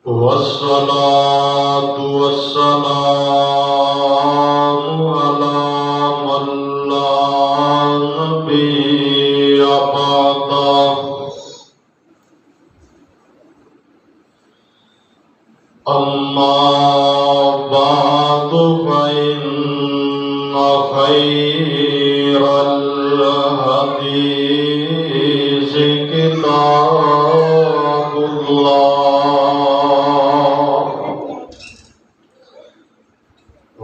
والصلاة والسلام على من لا نبي بعده أما بعد فإن خير الحديث كتاب الله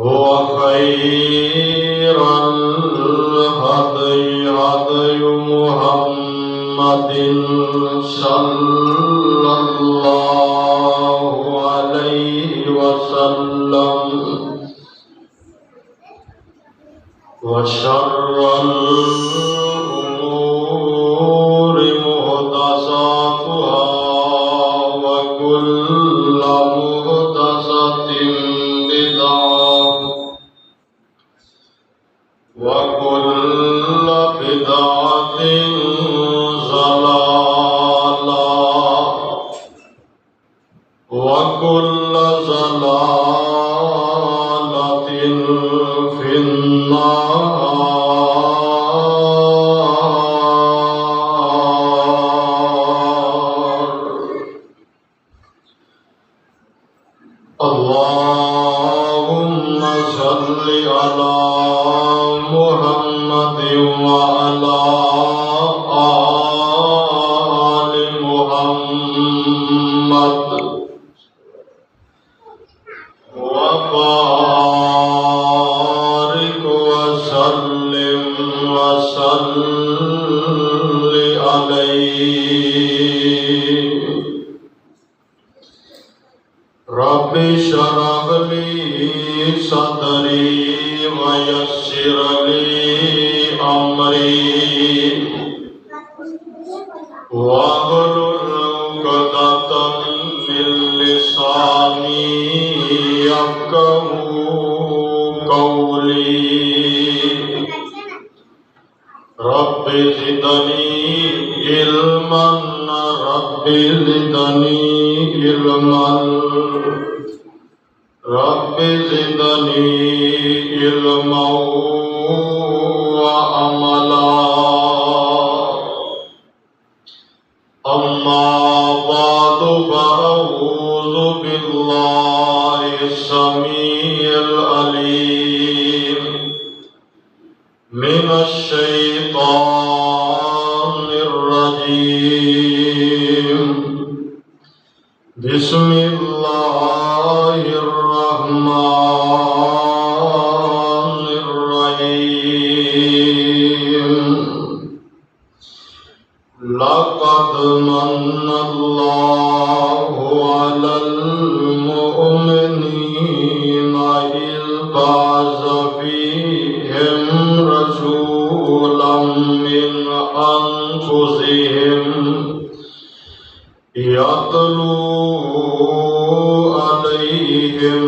وخير الهدي هدي محمد صلى الله عليه وسلم وشر الأمور محدثاتها وكل محدثة بدعة وكل بدعة ضلالة وكل ضلالة في النار. اللهم صل على محمد وعلى آل محمد وبارك وسلم عليه. رب اشرح لي صدري ويسر لي أمري واحلل عقدة من لساني يفقهوا قولي. رب زدني علما رب زدني علما رب زدني علما وعملا. أما بعد فأعوذ بالله السميع العليم من الشيطان الرجيم. بسم الله الرحمن الرحيم. لقد من الله على المؤمنين إذ بعث فيهم رسولا من أنفسهم يتلو عليهم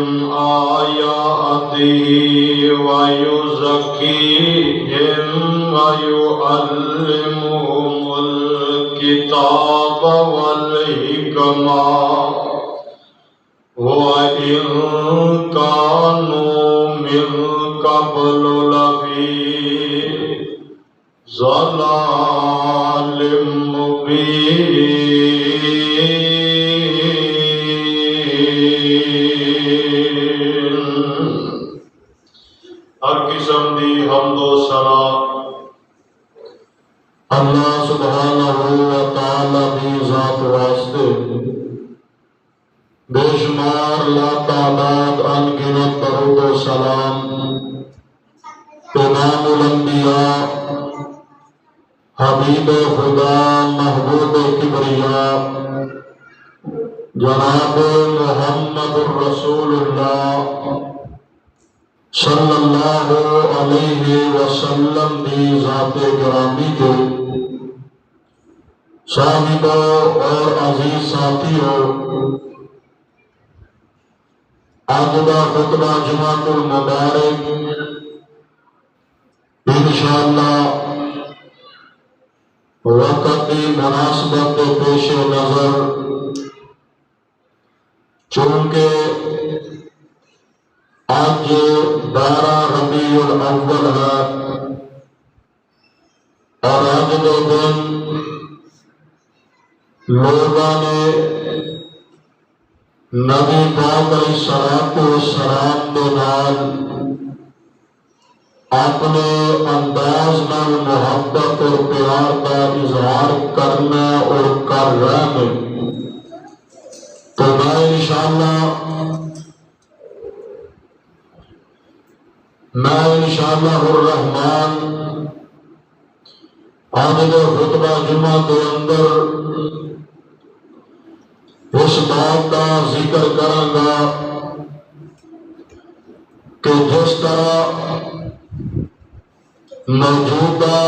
آياته ويزكيهم ويعلمهم الكتاب والحكمة وإن كانوا من قبل لفي ضلال مبين. ہر قسم دی حمد و ثنا اللہ سبحانہ و تعالی دی ذات واسطے بے شمار لا تعداد انگنت درود و سلام امام الانبیاء حبیب خدا محبوب کبریا جناب محمد الرسول اللہ صلی اللہ علیہ وسلم دی ذات گرامی کے صاحبوں اور عزیز ساتھیوں، آج کا خطبہ جمعۃ المبارک انشاءاللہ وقت کی مناسبت کے پیش نظر چونکہ آج 12 ربیع الاول ہے اور آج کے دن لوگوں نے نبی پاک علیہ الصلوۃ والسلام کے نال اپنے انداز نال محبت اور پیار کا اظہار کرنا اور کر رہے ہیں۔ تو میں انشاءاللہ الرحمن آج کے خطبہ جمعہ کے اندر اس بات کا ذکر کروں گا کہ جس طرح موجودہ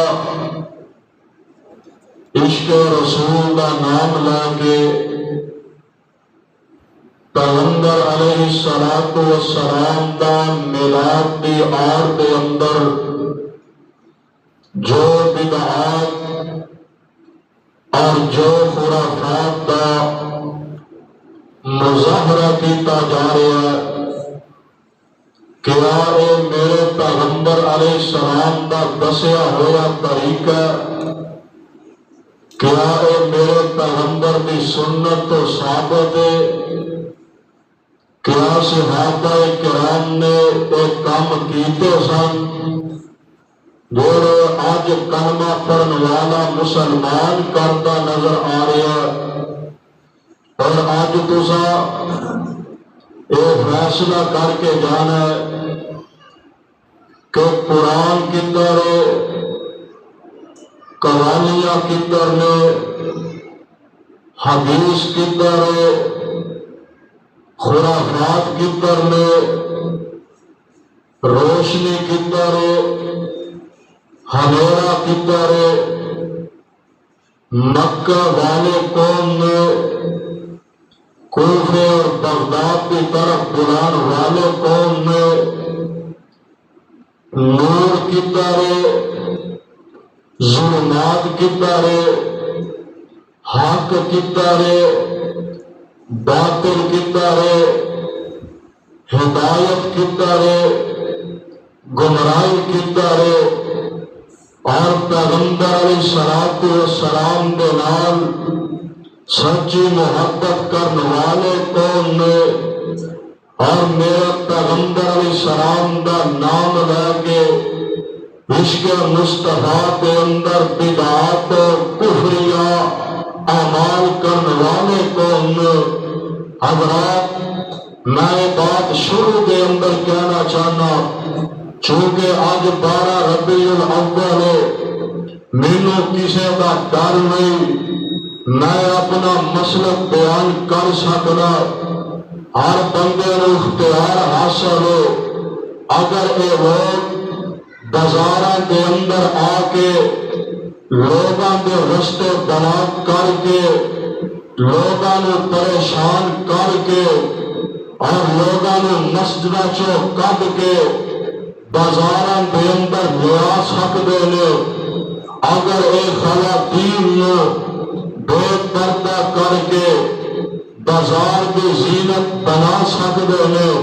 عشق رسول کا نام لے کے پیغمبر علیہ الصلوۃ والسلام کا میلاد کی آڑ کے اندر جو بدعات اور جو خرافات کا مظاہرہ کیتا جا رہا ہے، کیا یہ میرے پیغمبر علیہ السلام کا دسیا ہوا طریقہ، کیا یہ میرے پیغمبر کی سنت تو ثابت ہے، کیا صحابہ کرام نے ایک کام کیتے سن جو آج کلمہ پڑھن والا مسلمان کرتا نظر آ رہا ہے، اور آج تسا یہ فیصلہ کر کے جانا ہے کہ قرآن کدھر ہے، قوالیاں کدھر نے، حدیث کدھر ہے، خرافات کدھر نے، روشنی کدھر ہے، اندھیرا کدھر ہے، مکہ والے قوم نے، کوفے اور بغداد کی طرف بلان والے قوم نے، نور کدھر ہے، ظلمات کدھر ہے، حق کدھر ہے، باطل کدھر ہے، ہدایت کدھر ہے، گمراہی کدھر ہے، اور پیغمبر علیہ الصلوۃ والسلام کے نال سچی محبت کرنے والے کون نے، اور میرے پیغمبر علیہ السلام کا نام لے کے عشق مصطفیٰ کے اندر بدعات اور کفریہ اعمال کرنے والے کون نے۔ حضرات، میں بات شروع کے اندر کہنا چاہنا، چونکہ آج 12 ربیع الاول ہے، مینوں کسی کا ڈر نہیں، میں اپنا مسلک بیان کر سکنا، ہر بندے کو اختیار حاصل ہو۔ اگر یہ لوگ بازاراں کے اندر آ کے لوگاں کے رستے بلاک کر کے، لوگاں کو پریشان کر کے، اور لوگاں کو مسجداں چوں کڈ کے بازاراں کے اندر لیا سکتے ہیں، اگر یہ خواتین بے پردہ کر کے بازار کی زینت بنا سکتے ہیں،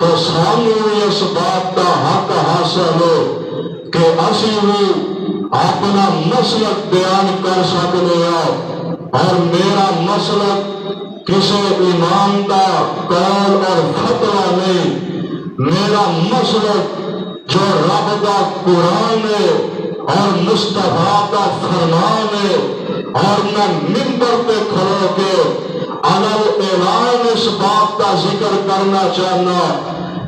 تو سانوں اس بات کا حق حاصل ہے کہ اسی بھی اپنا مسلک بیان کر سکتے ہیں، اور میرا مسلک کسی امام کا قول اور فتویٰ نہیں، میرا مسلک جو رب کا قرآن ہے اور مصطفیٰ کا فرمان ہے، اور میں منبر پہ کھڑو کے علل اعلان اس بات کا ذکر کرنا چاہنا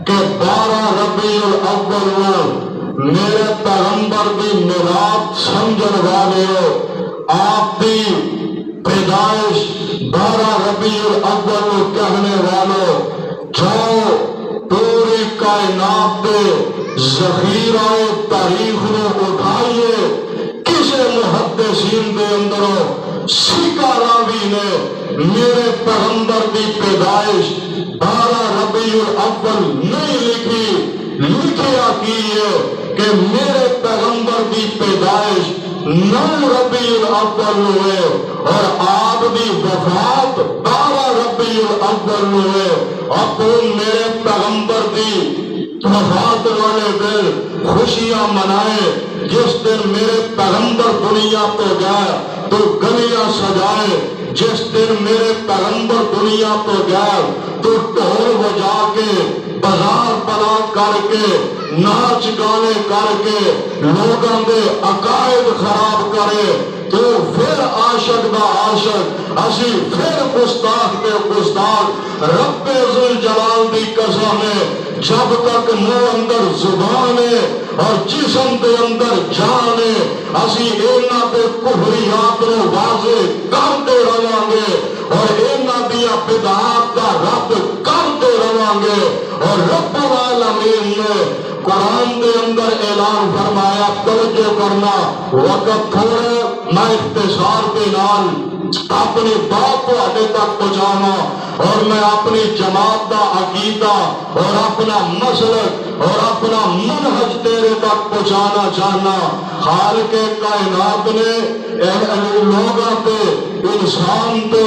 کہ 12 ربیع الاول میں میرے پیغمبر کی میلاد سمجھن والے ہو، آپ کی پیدائش 12 ربیع الاول میں کہنے والوں، جو پوری کائنات پہ ذخیرہ تاریخ نے اٹھائیے، کسی محدثین کے اندروں سکہ راوی نے میرے پیغمبر کی پیدائش 12 ربیع الاول نہیں لکھی، لکھیا کی ہے کہ میرے پیغمبر کی پیدائش 9 ربیع الاول ہوئے، اور آپ کی وفات 12 ربیع الاول کرنے ہوئے اور تو میرے پیغمبر دی وفات والے دن خوشیاں منائے جس دن میرے پیغمبر دنیا تو گئے تو گلیاں سجائے جس دن میرے پیغمبر دنیا تو گئے تو ڈھول بجا کے بازار بنا کر کے ناچ گانے کر کے لوگوں دے عقائد خراب کرے تو پھر عاشق دا عاشق اسی پھر گستاخ دے گستاخ رب ذوالجلال دی قسم ہے جب تک منہ اندر زبان ہے اور جسم دے اندر جان ہے اسی اینا دے کفریات نو واضح کرتے رہاں گے اور اینا دیا بدعات دا رد کرتے رہاں گے اور رب العالمین نے قرآن دے اندر اعلان فرمایا توجہ کرنا وقت تھوڑے میں اختصار کے نال اپنی بات کو آگے تک پہنچانا اور میں اپنی جماعت دا عقیدہ اور اپنا مسلک اور اپنا منہج تیرے تک پہنچانا چاہنا خالق کائنات نے لوگوں پہ انسان پہ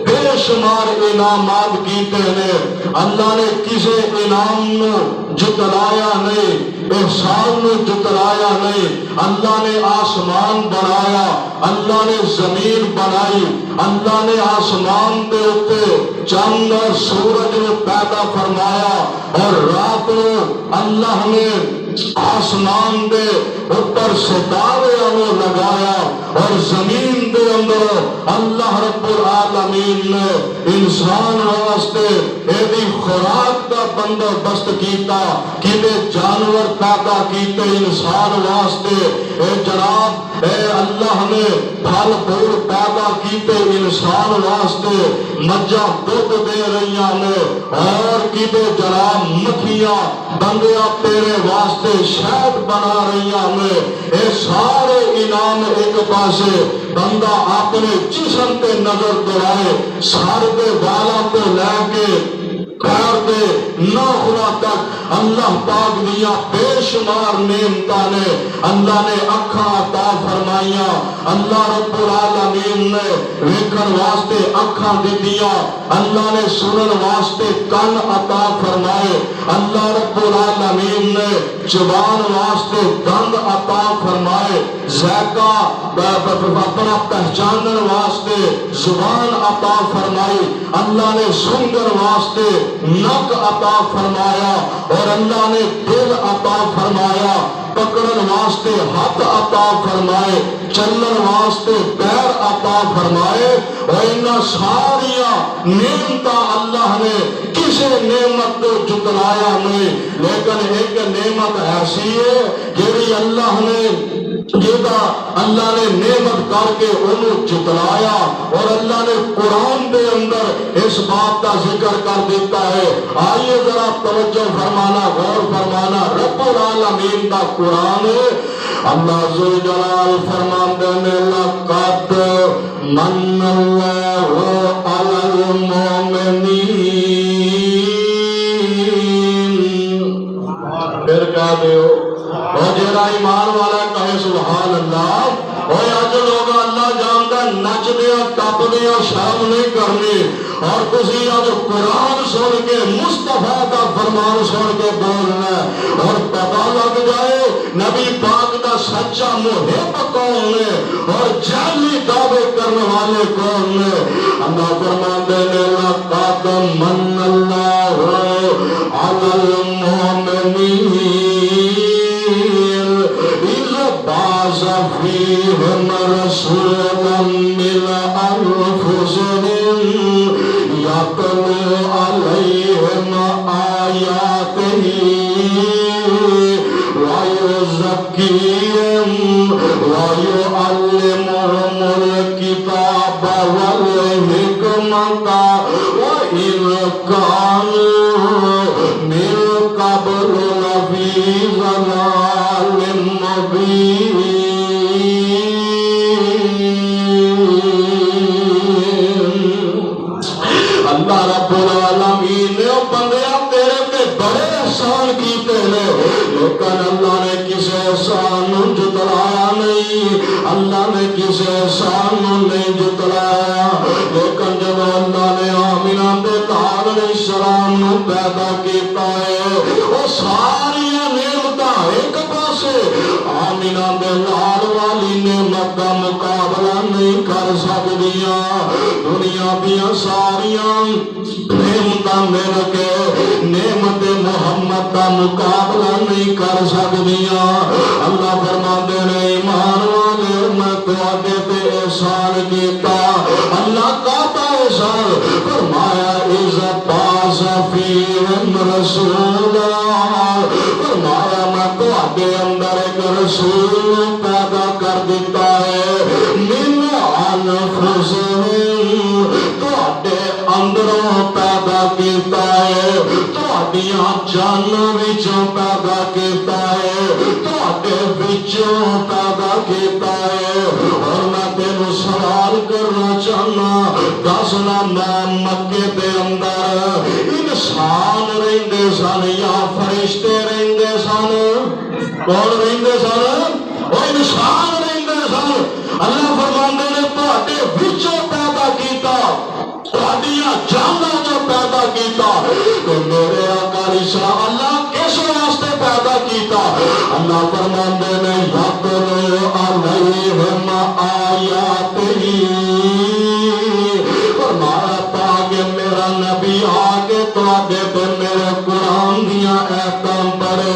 بے شمار انعامات کیتے ہیں اللہ نے کسی انعام نو جتلایا نہیں احسان نو جتلایا نہیں اللہ نے آسمان بنایا اللہ نے زمین بنائی اللہ نے آسمان دے اوپر چاند اور سورج نو پیدا فرمایا اور رات نو اللہ نے آسمان دے اوپر ستارے نو لگایا اور زمین دے اندر اللہ رب العالمین نے انسان واسطے ایدی خوراک دا بندوبست کیتا کیتے جانور پیدا کیتے انسان واسطے اے جناب اے اللہ نے پھل پھول پیدا کیتے انسان واسطے مجھا دودھ دے رہیاں نے اور کیتے جناب مکھیاں بندیاں تیرے واسطے شہد بنا رہیاں نے اے سارے انعام ایک پاسے بندہ اپنے جسم پہ نظر دوڑائے سار دے والا کو لے کے پیر دے ناخنا تک اللہ پاک دیا بے شمار نعمتاں نے اللہ نے اکھاں عطا فرمائیاں اللہ رب العالمین نے ویکھن واسطے اکھاں دتیاں اللہ نے سنن واسطے کان عطا فرمائے اللہ رب العالمین نے زبان واسطے دند عطا فرمائے ذائقہ اپنا پہچانن واسطے زبان عطا فرمائی اللہ نے سنگن واسطے نک عطا فرمایا اور اللہ نے دل عطا فرمایا پکڑن واسطے ہاتھ عطا فرمائے چلن واسطے پیر عطا فرمائے اور ان ساریا نعمتاں اللہ نے کسی نعمت کو جتلایا نہیں لیکن ایک نعمت ایسی ہے جیڑی اللہ نے جیتا اللہ نے نعمت کر کے انہوں جتلایا اور اللہ نے قرآن دے اندر اس بات کا ذکر کر دیتا ہے آئیے ذرا توجہ فرمانا غور فرمانا رب العالمین کا قرآن ہے اللہ ذوالجلال فرماتے ہیں لقد من اللہ علی المؤمنین پھر کہہ دیو اور جیڑا ایمان والا کہے سبحان اللہ اور آج لوگ اللہ جانتا نچ دیا ٹپ دیا شرم نہیں کرنی اور کسی آج قرآن سن کے مصطفیٰ کا فرمان سن کے بولنا اور پتہ لگ جائے نبی پاک کا سچا محب کون ہے اور جعلی دعوے کرنے والے کون ہے اللہ فرماتے ہیں لقد من اللہ علی المؤمنین بعث فيهم رسولا من أنفسهم يتلو عليهم آياته ويزكيهم ويعلمهم الكتاب والحكمة وإن كانوا من قبل لفي ضلال مبين اللہ رب العالمین نے بندیاں تیرے پہ بڑے احسان کیتے ہیں لیکن اللہ نے کسی احسان جتلایا نہیں اللہ نے کسی احسان نہیں جتلایا لیکن جب اللہ نے آمینہ دے لال علیہ السلام نو پیدا کیتا ہے وہ ساری نعمتاں ایک پاسے آمینہ دے لال والی نعمت دا مقابلہ نہیں کر سکدیاں دنیا دیاں ساریاں نعمتاں مل کے نعمت محمد دا مقابلہ نہیں کر سکدیاں اللہ فرماندے نے ایمان والے میں تواڈے تے احسان کیتا اللہ کا احسان فرمایا عزت باز فیہم رسولا فرمایا میں تواڈے اندر ایک رسول پیدا کر دیتا ہے من انفسہم تواڈے اندروں پیدا کیتا ہے تواڈیاں جاناں وچوں پیدا کیتا ہے تواڈے وچوں پیدا کیتا ہے اور میں تینوں سوال کرنا چاہنا دسنا میں مکے دے اندر انسان رہندے سن یا فرشتے رہندے سن کون رہندے سن وہ انسان رہندے سن اللہ فرماندے نے تواڈے وچوں پیدا کیتا تواڈیاں جاناں چوں پیدا کیتا کہ میرے آقا عیسیٰ اللہ کس واسطے پیدا کیتا اللہ فرماندے نے یتلو علیہم آیاتہ فرمایا تاکہ میرا نبی آگے تواڈے تے میرے قرآن دیاں آیاتاں پڑھے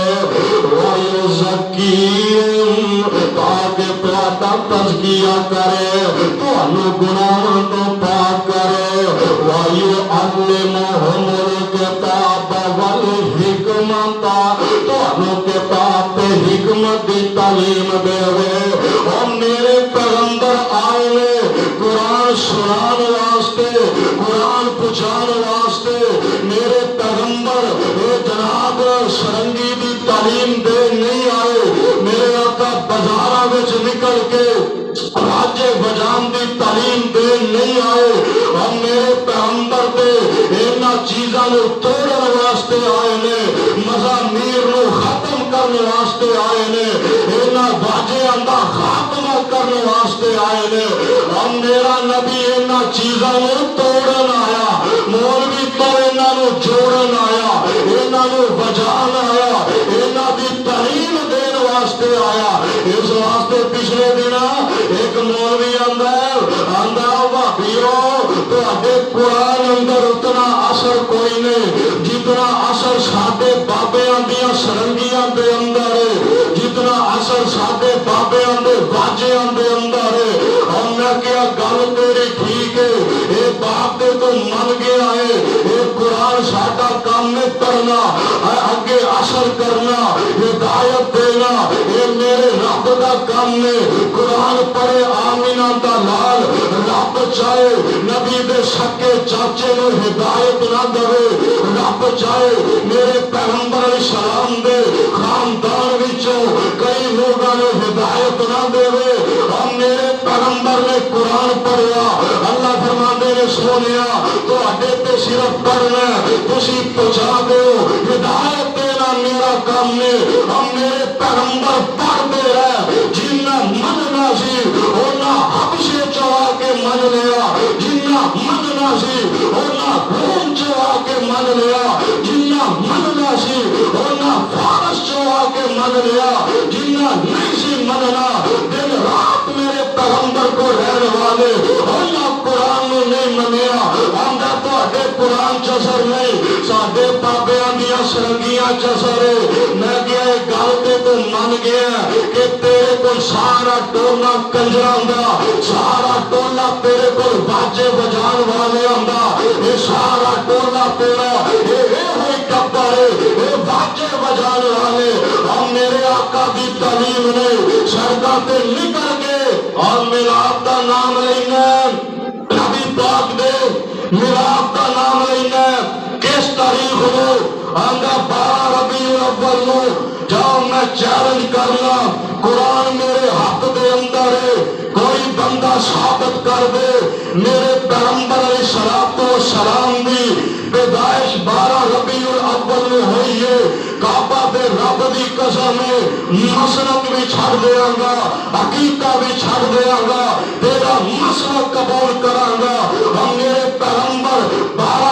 وَيُزَكِّيهِمْ تاکہ تواڈا تزکیہ کرے تانوں گناہاں تو پاک کرے وَيُعَلِّمُهُمُ الْكِتَابَ وَالْحِکْمَةَ تانوں کتاب تے حکمت دی تعلیم دے اور میرے پیغمبر آئے نے قرآن سنان واسطے قرآن پہنچان واسطے میرے پیغمبر اے جناب سرنگی دی تعلیم دے نہیں آئے میرے آقا بازاراں وچ نکل کے راجے بجان دی تعلیم دے نہیں آئے اور میرے پیغمبر دے اینا چیزاں نو توڑن واسطے آئے نے مزامیر نو ختم کرنے واسطے آئے نے اینا واجیاں دا خاتمہ کرنے واسطے آئے نے اور میرا نبی اینا چیزاں نو توڑن آیا مولوی تو اینا نو جوڑن آیا اینا نو بجان آیا اینا دی تعلیم دین واسطے آیا اس واسطے پچھلے دن ایک مولوی آندا بھائیو تواڈے قرآن اندر اتنا اثر کوئی نہیں جتنا اثر ساڈے بابیاں دیاں سرنگیاں دے اندر ہے جتنا اثر ساڈے بابیاں دے واجیاں دے اندر ہے اور میں کیا گل تیری ٹھیک ہے اے باپ دے تو من گیا ہے اے قرآن ساڈا کام میں پڑھنا اگے اثر کرنا ہدایت دینا اے میرے رب دا کام ہے قرآن پڑھے آمینہ دا لال رب چاہے نبی دے سکے چاچے نو ہدایت نہ دے رب چاہے میرے پیغمبر علیہ السلام دے خاندان وچوں کئی لوگاں نو ہدایت نہ دے اور میرے پیغمبر نے قرآن پڑھیا اللہ فرماندے نے سونیا تواڈے تے صرف پڑھنا تسی پہنچا دیو ہدایت دینا میرا کام ہے اور میرے پیغمبر پڑھتے رہے جنہ مننا سی اونا حبشے چوا کے من لیا جنہ مننا سی اونا روم چوا کے من لیا جنہ مننا سی اونا فارس چوا کے من لیا جنہ نہیں سی مننا دن رات میرے پیغمبر کو رہنے والے اونا قرآن میں نہیں منیا آندہ تو اڈے قرآن چسر نہیں ساڈے بابیاں دیاں سرنگیاں چسر ہے میں گیا ایک گل تو من گیا کہ تیرے کو سارا ٹولا کنجرا ہوں سارا ٹولا تیرے کو باجے بجان والے ہوں یہ سارا ٹولا تیرا یہ ہوئی ٹبر ہے یہ باجے بجان والے ہم میرے آقا دی تعلیم نے سڑکاں تے نکل کے اور میلاد دا نام لینا نبی پاک دے میلاد دا نام لینا کس تاریخ ہو آنگا 12 ربیع الاول نو جاؤ میں چیلنج کرنا قرآن میرے حق دے اندر ہے کوئی بندہ ثابت کر دے میرے پیغمبر علیہ السلام دی پیدائش 12 ربیع الاول میں ہوئی ہے کعبہ دے رب دی قسم ہے مسلک بھی چھڑ دیاں گا عقیدہ بھی چھڑ دیاں گا تیرا مسلک قبول کراں گا ہم میرے پیغمبر 12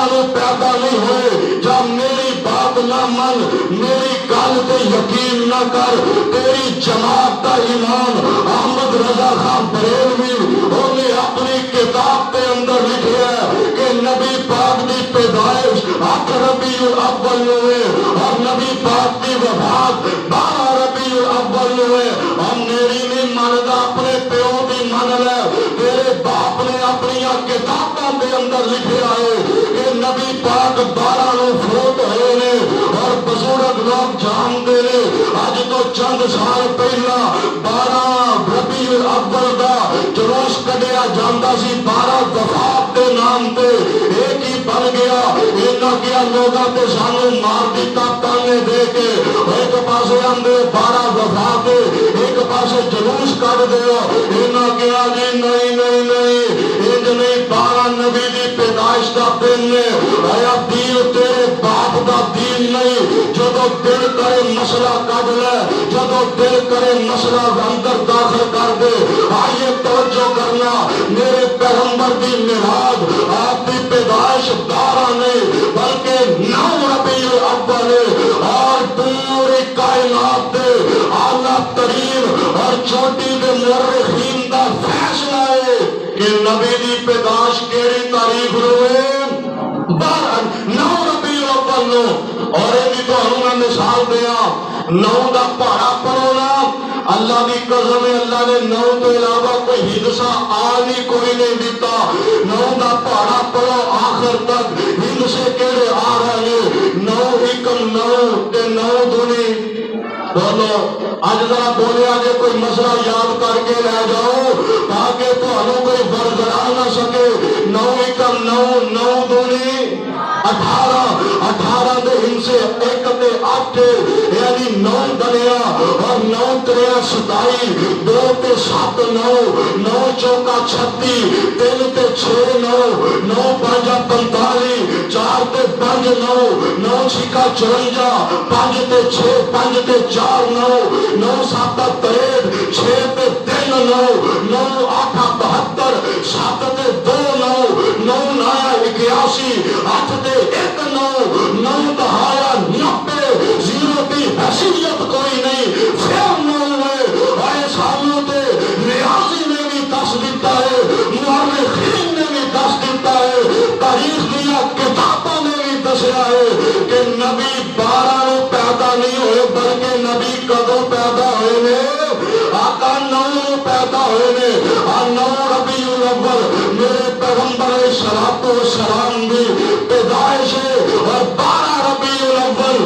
مسلمان میری گل تے یقین نہ کر، تیری جماعت کا امام احمد رضا خان بریلوی انہیں اپنی کتاب کے اندر لکھا ہے کہ نبی پاک دی پیدائش 8 ربیع الاول میں ہوئے اور نبی پاک دی وفات 12 ربیع الاول میں ہوئے۔ ہم میری نہیں مانتا، اپنے پیو دی من لے، تیرے باپ نے اپنی کتاباں کے اندر لکھا ہے کہ نبی پاک 12 نو فوت ہوئے نے، اور بزرگ لوگ جانتے ہیں اج تو چند سال پہلا 12 ربیع الاول دا جلوس کڈیا جاندا سی 12 وفات کے نام تے، ایک ہی بن گیا۔ انہاں کیا لوگاں تے سانو مار دیتا تانے دے کے، ایک پاسے آندے 12 وفات، ایک پاسے جلوس کڈ دیو۔ انہاں کیا جی نہیں نہیں نہیں، انج نہیں، 12 نبی دی پیدائش دا دن نے، آیا دین تیرے باپ دا دین نہیں۔ جدو دل کرے مسئلہ کڈ لے، جدو دل کرے مسئلہ اندر داخل کر دے۔ آئیے توجہ کرنا، میرے پیغمبر دی میلاد آپ کی پیدائش 12 نہیں بلکہ 9 ربیع الاول ہے، اور پوری کائنات دے اعلیٰ ترین اور چھوٹی دے مورخین دا فیصلہ ہے کہ نبی دی پیدائش کیڑی تاریخ نو ہے؟ 9 ربیع الاول نو۔ اور یہ تو میں مثال دیا، 9 دا پہاڑا پڑھو نا، اللہ کی قسم ہے اللہ نے 9 تو علاوہ کوئی حصہ آنی کوئی نہیں دیتا۔ 9 دا پہاڑا پڑھو آخر تک حصے کیڑے آ رہے ہیں، 9 ایکم 9 تے 9 دونی بولو۔ اج ذرا بولیا جے کوئی مسئلہ یاد کر کے لے جاؤ تاکہ تمہیں کوئی برگڑا نہ سکے۔ 9 ایکم 9 9 دونی 18 18 دے ہنسے 1 تے 8 یعنی 9 بنیا، اور 9 تریا 27، 2 تے 7 9، 9 چوکا 36، 3 تے 6 9، 9 پنجا 45، 4 تے 5 9، 9 چھکا 54، 5 تے 6 5 تے 4 9، 9 7 63، 6 تے 3 9، 9 8 72، 7 تے 2 9، 9 9 81، 8 تے 1 9، 9 دہایا 90، 0 کی حیثیت کوئی نہیں، پھر 9 ہے۔ اے سالوں تے ریاضی نے بھی دس دیتا ہے، مورخین نے بھی دس دیتا ہے، تاریخ دیا کتابوں نے بھی دسیا ہے کہ نبی 12 نو پیدا نہیں ہوئے بلکہ نبی کدوں پیدا ہوئے نے؟ آقا 9 نو پیدا ہوئے نے۔ 9 ربیع الاول میرے پیغمبر علیہ الصلوۃ والسلام دی پیدائش ہے، اور 12 ربیع الاول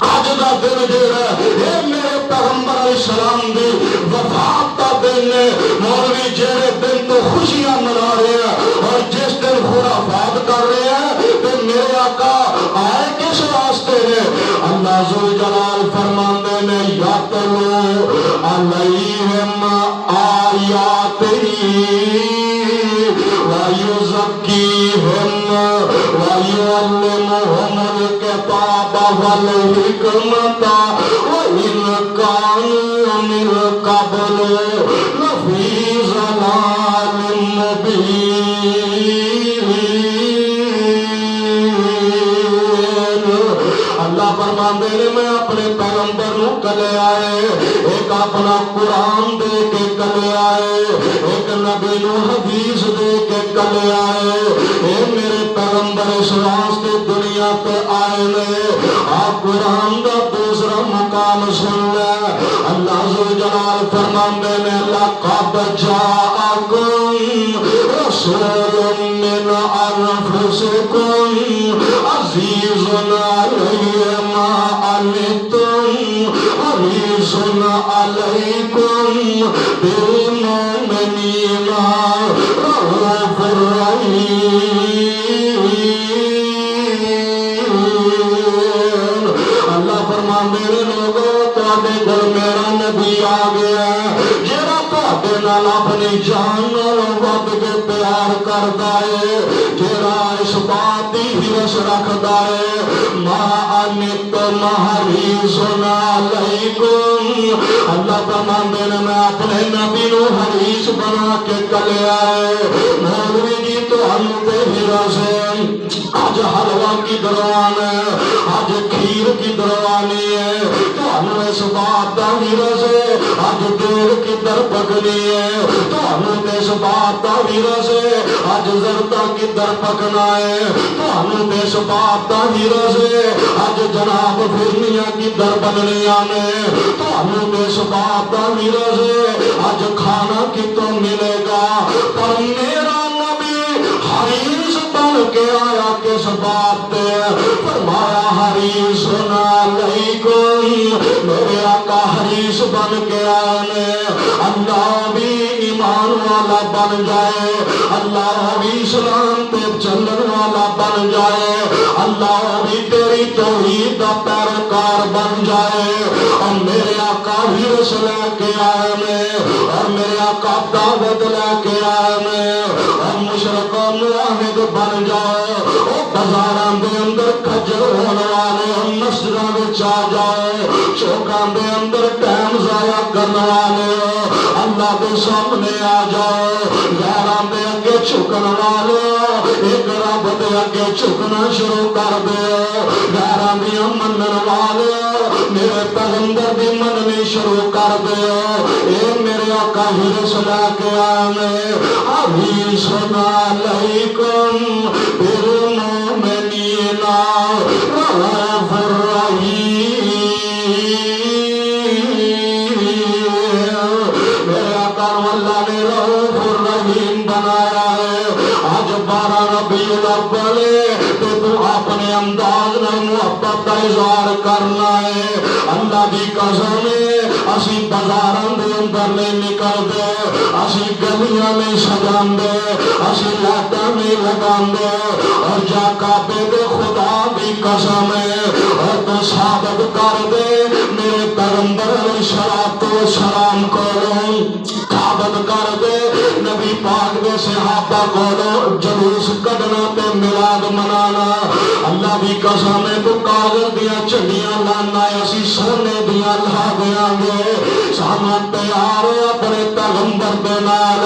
اج دا دن جڑا ہے یہ میرے پیغمبر علیہ السلام دی وفات دا دن ہے۔ مولوی جہے دن تو خوشیاں منا رہے ہیں اور جس دن خرافات کر رہے ہیں، تو میرے آقا آئے کس واسطے نے؟ اللہ ذوالجلال فرماندے نے یاتلو علیہم آیاتہ وَيُزَكِّيهِمْ وَيُعَلِّمُهُمُ الْكِتَابَ وَالْحِكْمَةَ وَإِنْ كَانُوا مِنْ قَبْلُ لَفِي ضَلَالٍ مُبِينٍ۔ اللہ فرماندے نے میں اپنے پیغمبر نو کلے آئے، ایک اپنا قرآن دے کے کلے آئے، ایک نبی نو حدیث دے کے کلے آئے۔ اے میرے پیغمبر اس واسطے دنیا پہ آئے نے، آپ قرآن دا دوسرا مقام سن لے۔ اللہ ذوالجلال فرماندے نے لَقَدْ جَاءَكُمْ رَسُولٌ مِّنْ أَنفُسِكُمْ عَزِيزٌ عَلَيْهِ مَا عَنِتُّمْ حَرِيصٌ عَلَيْكُمْ بِالْمُؤْمِنِينَ رَءُوفٌ رَحِيمٌ۔ اللہ فرمان میرے لوگوں تواڈے گھر میرا نبی آ گیا جڑا تواڈے نال اپنی جان نال ود کے پیار کردا ہے، جڑا اس بات دی ہرس رکھدا ہے ما انتم حریص علیکم۔ اللہ فرماندے نے میں اپنے نبی نو حریص بنا کے کلیا ہے۔ مولوی جی تو ہم تے ہرس ہے، آج حلوہ کی دروان ہے، آج کھیر کی دروان اس بات کا بھی رسے اج دیر کدھر پکنی ہے تانوں اس بات کا بھی رسے اج زردا کدھر پکنا ہے تانوں اس بات کا بھی رسے اج جناب پھرنیاں کدھر بننیاں نے تانوں اس بات کا بھی رسے اج کھانا کتوں ملے گا پر میرا نبی حریص بن کے آیا کس بات پہ فرمایا حریص علیکم میرے آقا حریص بن کے آنے اللہ بھی ایمان والا بن جائے اللہ بھی اسلام پہ چلن والا بن جائے اللہ بھی تیری توحید کا پیروکار بن جائے اور میرے آقا حرص لے کے آنے اور میرے آقا دعوت لے کے آنے اور مشرق موحد بن جائے وہ بازاراں دے اندر کھجر ہونے والے ہم مسجداں وچ آ جائے چوکاں دے اندر ٹائم ضائع کرنے والے اللہ دے سامنے آ جائے غیراں دے اگے جھکن والے ایک رب دے اگے جھکنا شروع کر دے غیراں دی منن والے میرے پیغمبر دی مننی شروع کر دے اے میرے آقا حرص لے کے آنے حریص علیکم بالمؤمنین رؤوف رحیم میرے آقا اللہ نے رؤوف الرحیم بنایا ہے آج 12 ربیع الاول تو تو اپنے انداز میں محبت کا اظہار کرنا ہے اللہ دی قسم ہے اسی بازاراں دے اندر نہیں نکلدے اسی گلیاں نہیں سجاندے اسی لائٹاں نہیں لگاندے اور جا کعبے دے خدا دی قسم ہے اور تو ثابت کر دے میرے پیغمبر علیہ الصلوۃ والسلام کو ثابت کر دے نبی پاک دے صحابہ کو جلوس کڈنا تے میلاد منانا اللہ دی قسم ہے تو کاغذ دیاں چنڈیاں لانا اسی سونے دیاں لا دیاں گے سانو پیار اپنے پیغمبر دے نال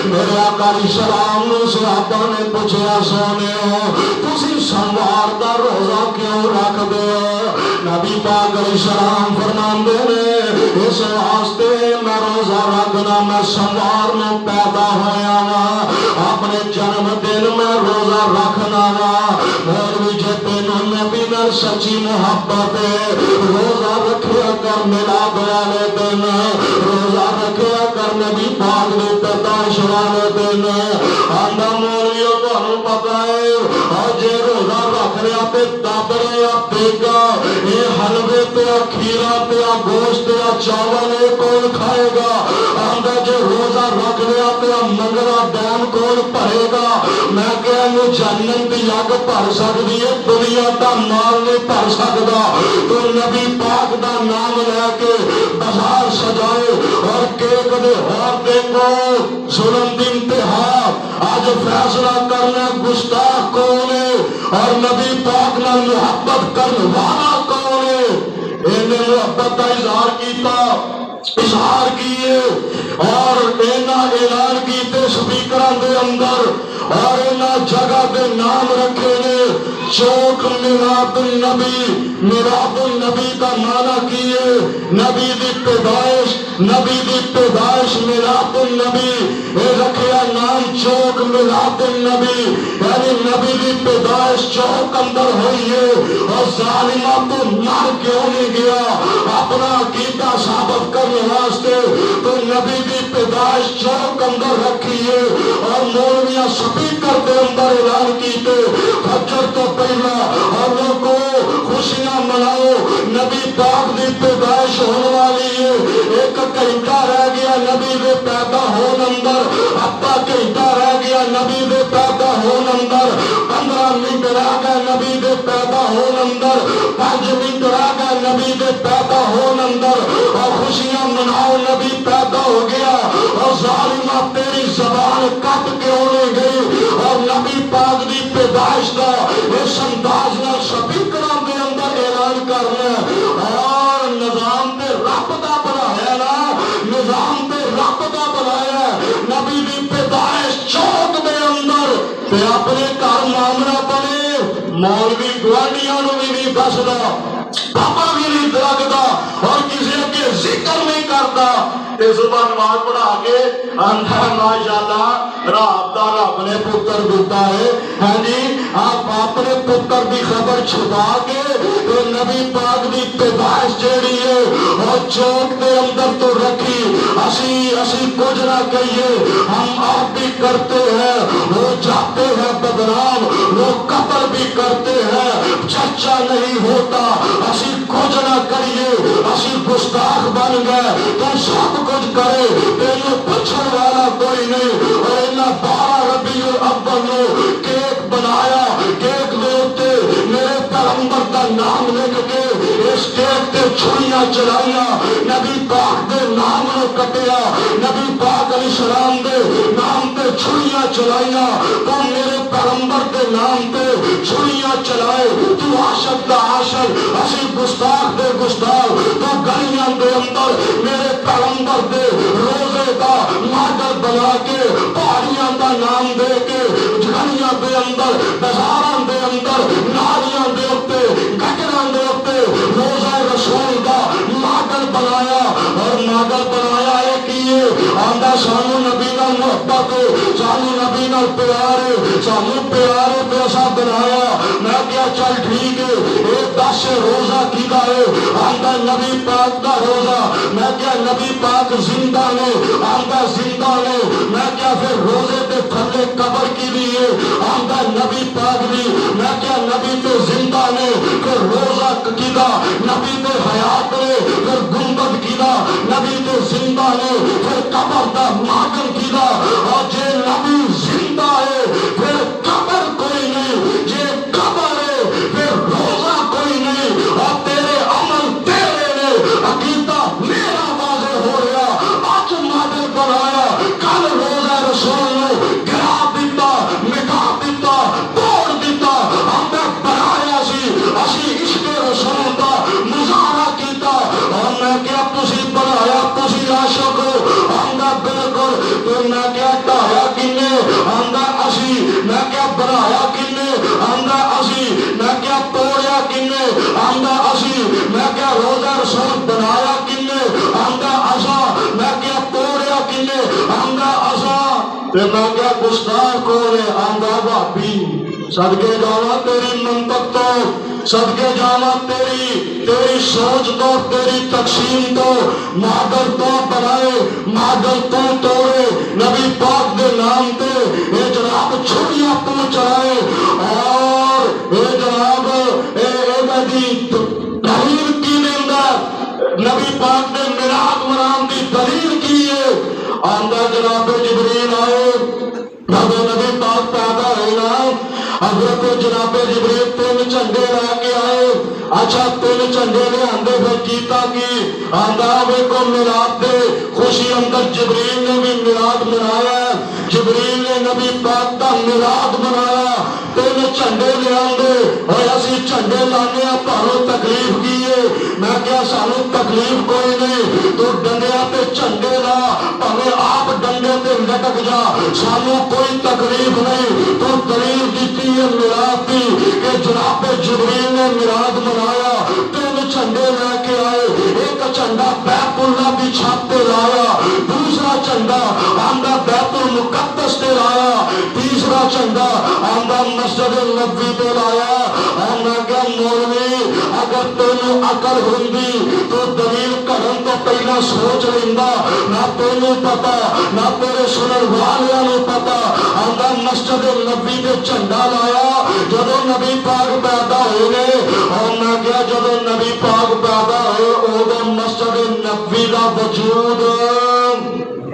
میرے آقا علیہ السلام نو صحابہ نے پوچھیا سونے تسی سوموار دا روزہ کیوں رکھ دے نبی پاک علیہ السلام فرماندے نے اس واسطے میں روزہ رکھنا میں سوموار نو پیدا ہویا وا اپنے جنم دن میں روزہ رکھنا وا مولوی جے تینوں نبی نال سچی محبت ہے روزہ رکھیا کر میلاد والے دن روزہ رکھیا کر نبی پاک دی پیدائش والے دن آندا مولویو تانوں پتہ ہے اور جے روزہ رکھ رہا تے دب رہا پیگا یہ حلوے تے کھیرا تے گوشت تے چاول یہ کون کھائے گا آندا جے روزہ رکھ رہا تے منگلا دین کون بھرے گا میں کہ جنت دی اگ بھر سکدی ہے دنیا دا مال نہیں بھر سکدا تو نبی پاک دا نام لے کے بازار سجائے اور کیک دے ہور دیکھو ظلم دی انتہا آج فیصلہ کرنا گستاخ کون ہے اور نبی پاک نال محبت کرنے والا کون ہے انہیں محبت کا اظہار کیتا اظہار کیے اور اینا اعلان کیتے سپیکراں دے اندر اور اینا جگہ دے نام رکھے نے چوک میلاد النبی میلاد النبی کا معنی کیے نبی دی پیدائش میلاد النبی اے رکھیا نام چوک میلاد النبی یعنی نبی دی پیدائش چوک اندر ہوئی ہے اور ظالمہ تو مر کیوں نہیں گیا اپنا عقیدہ ثابت کرنے واسطے تو نبی دی پیدائش چوک اندر رکھی ہے اور مولویاں سپیکر دے اندر اعلان کیتے فجر تو پہلا اور لوگوں خوشیاں مناؤ نبی پاک دی پیدائش ہونے والی ہے ایک گھنٹہ رہ گیا نبی دے پیدا ہون اندر ادھا گھنٹہ رہ گیا نبی دے پیدا ہون اندر 15 منٹ رہ گئے نبی دے پیدا ہون اندر 5 منٹ رہ گئے نبی دے پیدا ہون اندر اور خوشیاں مناؤ نبی پیدا ہو گیا اور ظالمہ تیری زبان کٹ کے ہونے گئی اور نبی پاک دی پیدائش دا اس انداز نال سپیکراں دے اندر اعلان کرنا اور نظام تے رب دا بنایا نا نظام تے رب دا بنایا نبی دی پیدائش چوک دے اندر تے اپنے گھر معاملہ بنے مولوی گوانڈیاں نو بھی نہیں دسدا پاپا بھی نہیں لگتا اور کسی کے ذکر نہیں کرتا تے صبح نماز پڑھا کے آندا ماشاءاللہ رب نے پتر دیتا ہے ہاں جی آپ اپنے پتر دی خبر چھپا کے تو نبی پاک دی پیدائش جیڑی ہے اور چوک دے اندر تو رکھی اسی کچھ نہ کہیے ہم آپ بھی کرتے ہیں وہ جاتے ہیں بدنام وہ قتل بھی کرتے ہیں چچا نہیں ہوتا اسی کچھ نہ کریے اسی گستاخ بن گئے تو سب کچھ کرے تینوں پچھڑ والا کوئی نہیں اور انہاں 12 ربیع الاول نو کیک بنایا کیک دے اوتے میرے پیغمبر دا نام لکھ کے اس کیک تے چھریاں چلائیاں نبی پاک دے نام نو کٹیا نبی پاک علیہ السلام دے نام تے چھریاں چلائیاں تو میرے پیغمبر دے نام تے چھریاں چلائے تو عاشق دا عاشق اسی گستاخ دے گستاخ تو گلیاں دے اندر میرے پیغمبر دے روزے دا ماڈل بنا کے پہاڑیاں دا نام دے کے گلیاں دے اندر بازاراں دے اندر نالیاں دے اوتے گٹراں دے اوتے روزہ رسول دا ماڈل بنایا اور ماڈل بنایا ہے کیے آندا سانو نبی نال محبت سانو نبی نال پیار سانو پیار تے اسا بنایا میں کیا چل ٹھیک ہے اے 10 روزہ کیدا ہے آندا نبی پاک دا روزہ میں کیا نبی پاک زندہ نے آندا زندہ نے میں کیا پھر روزے تے تھلے قبر کی دی ہے آندا نبی پاک دی میں کیا نبی تے زندہ نے پھر روزہ کیدا نبی تے حیات نے پھر گنبد کیدا نبی تے زندہ نے پھر قبر دا ماتم کیدا اور جے نبی زندہ ہے پھر قبر کوئی نہیں جے قبر ہے پھر روزہ کوئی نہیں اور تیرے عمل تیرے نے عقیدہ میرا واضح ہو رہا آج ماڈل بنایا کل روزہ رسول نے گرا دیتا مٹا دیتا توڑ دیتا ہم نے بنایا سی اسی عشق رسول دا مظاہرہ کیتا اور میں کیا تسی بنایا تسی عاشق ہو آندا بالکل تو میں کیا ڈایا کنے آندا اسی میں کیا بنایا کنے آندا اسی میں کیا توڑیا کنے آندا اسی میں کیا روزہ رسول بنایا کنے آندا اسا میں کیا توڑیا کنے آندا اسا تے میں کیا گستاخ کولے آندا بھابی صدقے جاواں تیری منطق تو صدقے جاواں تیری سوچ تو تیری تقسیم تو ماڈل تو بنائے ماڈل تو توڑے نبی پاک دے نام تے اے جناب چھڑیاں تو چلائے اور اے جناب اے دی دلیل کی دیندا نبی پاک دے میلاد منان دی دلیل کی ہے آندا جناب جبریل آئے نبی پاک پیدا ہونا حضرت جناب جبریل 3 جھنڈے لے کے آئے اچھا 3 جھنڈے لے آندے پھر کیتا کی آندا ویکھو میلاد دے خوشی اندر جبریل نے بھی میلاد منایا جبریل نے نبی پاک دا میلاد منایا 3 جھنڈے لے آندے اور اسی جھنڈے لانے پہلو تکلیف کیے میں کیا سانو تکلیف کوئی نہیں تو ڈنڈیا تے جھنڈے لا پہلے آپ ڈنڈے تے لٹک جا سانو کوئی تکلیف نہیں تو دلیل دیتی ہے میلاد دی کہ جناب جبریل نے میلاد منایا 3 جھنڈے لے کے آئے ایک جھنڈا بیت اللہ دی چھت تے لایا دوسرا جھنڈا آندا بیت المقدس تے لایا تیسرا جھنڈا آندا مسجد نبوی تے لایا آندا کہ مولوی اگر تینوں عقل ہوندی تو دلیل کرن تو پہلا سوچ لیندا نہ تینوں پتا نہ تیرے سنن والیاں نوں پتا آندا مسجد نبوی تے جھنڈا لایا جدوں نبی پاک پیدا ہوئے اور میں کیا جدوں نبی پاک پیدا ہوئے اودوں مسجد نبوی دا وجود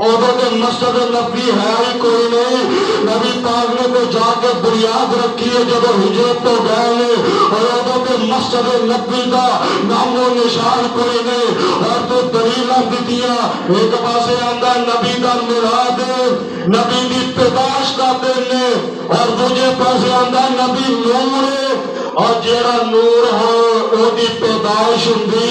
اودوں تے مسجد نبوی ہے ہی کوئی نہیں نبی پاک نے تو جا کے بنیاد رکھی ہے جب ہجرت تو گئے اور اودوں تے مسجد نبوی دا نام و نشان کوئی نہیں اور تو دلیلاں دتیاں ایک پاسے آندا نبی دا میلاد نبی دی پیدائش دا دن نے اور دوجے پاسے آندا نبی نور اور جیڑا نور ہو او دی پیدائش ہوندی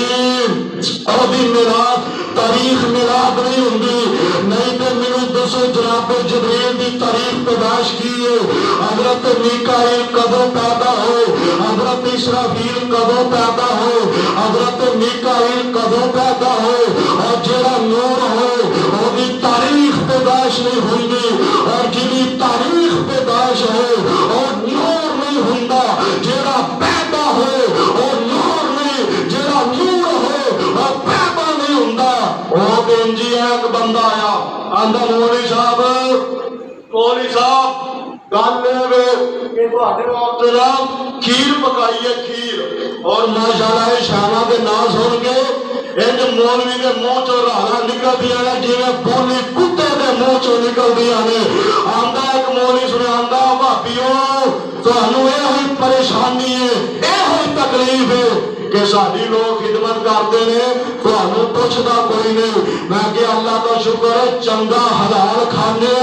او دی میلاد تاریخ میلاد نہیں ہوندی نہیں تے مینوں دسو جناب جبریل دی تاریخ پیدائش کی ہے حضرت میکائیل کدوں پیدا ہوئے حضرت اسرافیل کدوں پیدا ہوئے حضرت میکائیل کدوں پیدا ہوئے اور جڑا نور ہوئے وہی تاریخ پیدائش نہیں ہوندی اور جنی تاریخ پیدائش ہے اور نور نہیں ہوندا جڑا پیدا ہوئے اور نور نہیں جڑا نور ہوئے اور پیدا نہیں ہوندا وہ بنجی ایک بندہ آیا آندا مولوی صاحب گل کہ کھیر پکائی ہے کھیر اور ماشاءاللہ شانہ کے نام سن کے انج مولوی کے منہ چوں راہاں نکلدیاں نے جویں بولی کتے دے منہ چوں نکلدیاں نے آندا ایک مولوی سنیا آندا بھابیو تانوں یہ ہوئی پریشانی ہے یہ ہوئی تکلیف ہے کہ ساری لوگ خدمت کرتے ہیں تانوں پوچھدا کوئی نہیں میں کہ اللہ کا شکر ہے چنگا حلال کھانے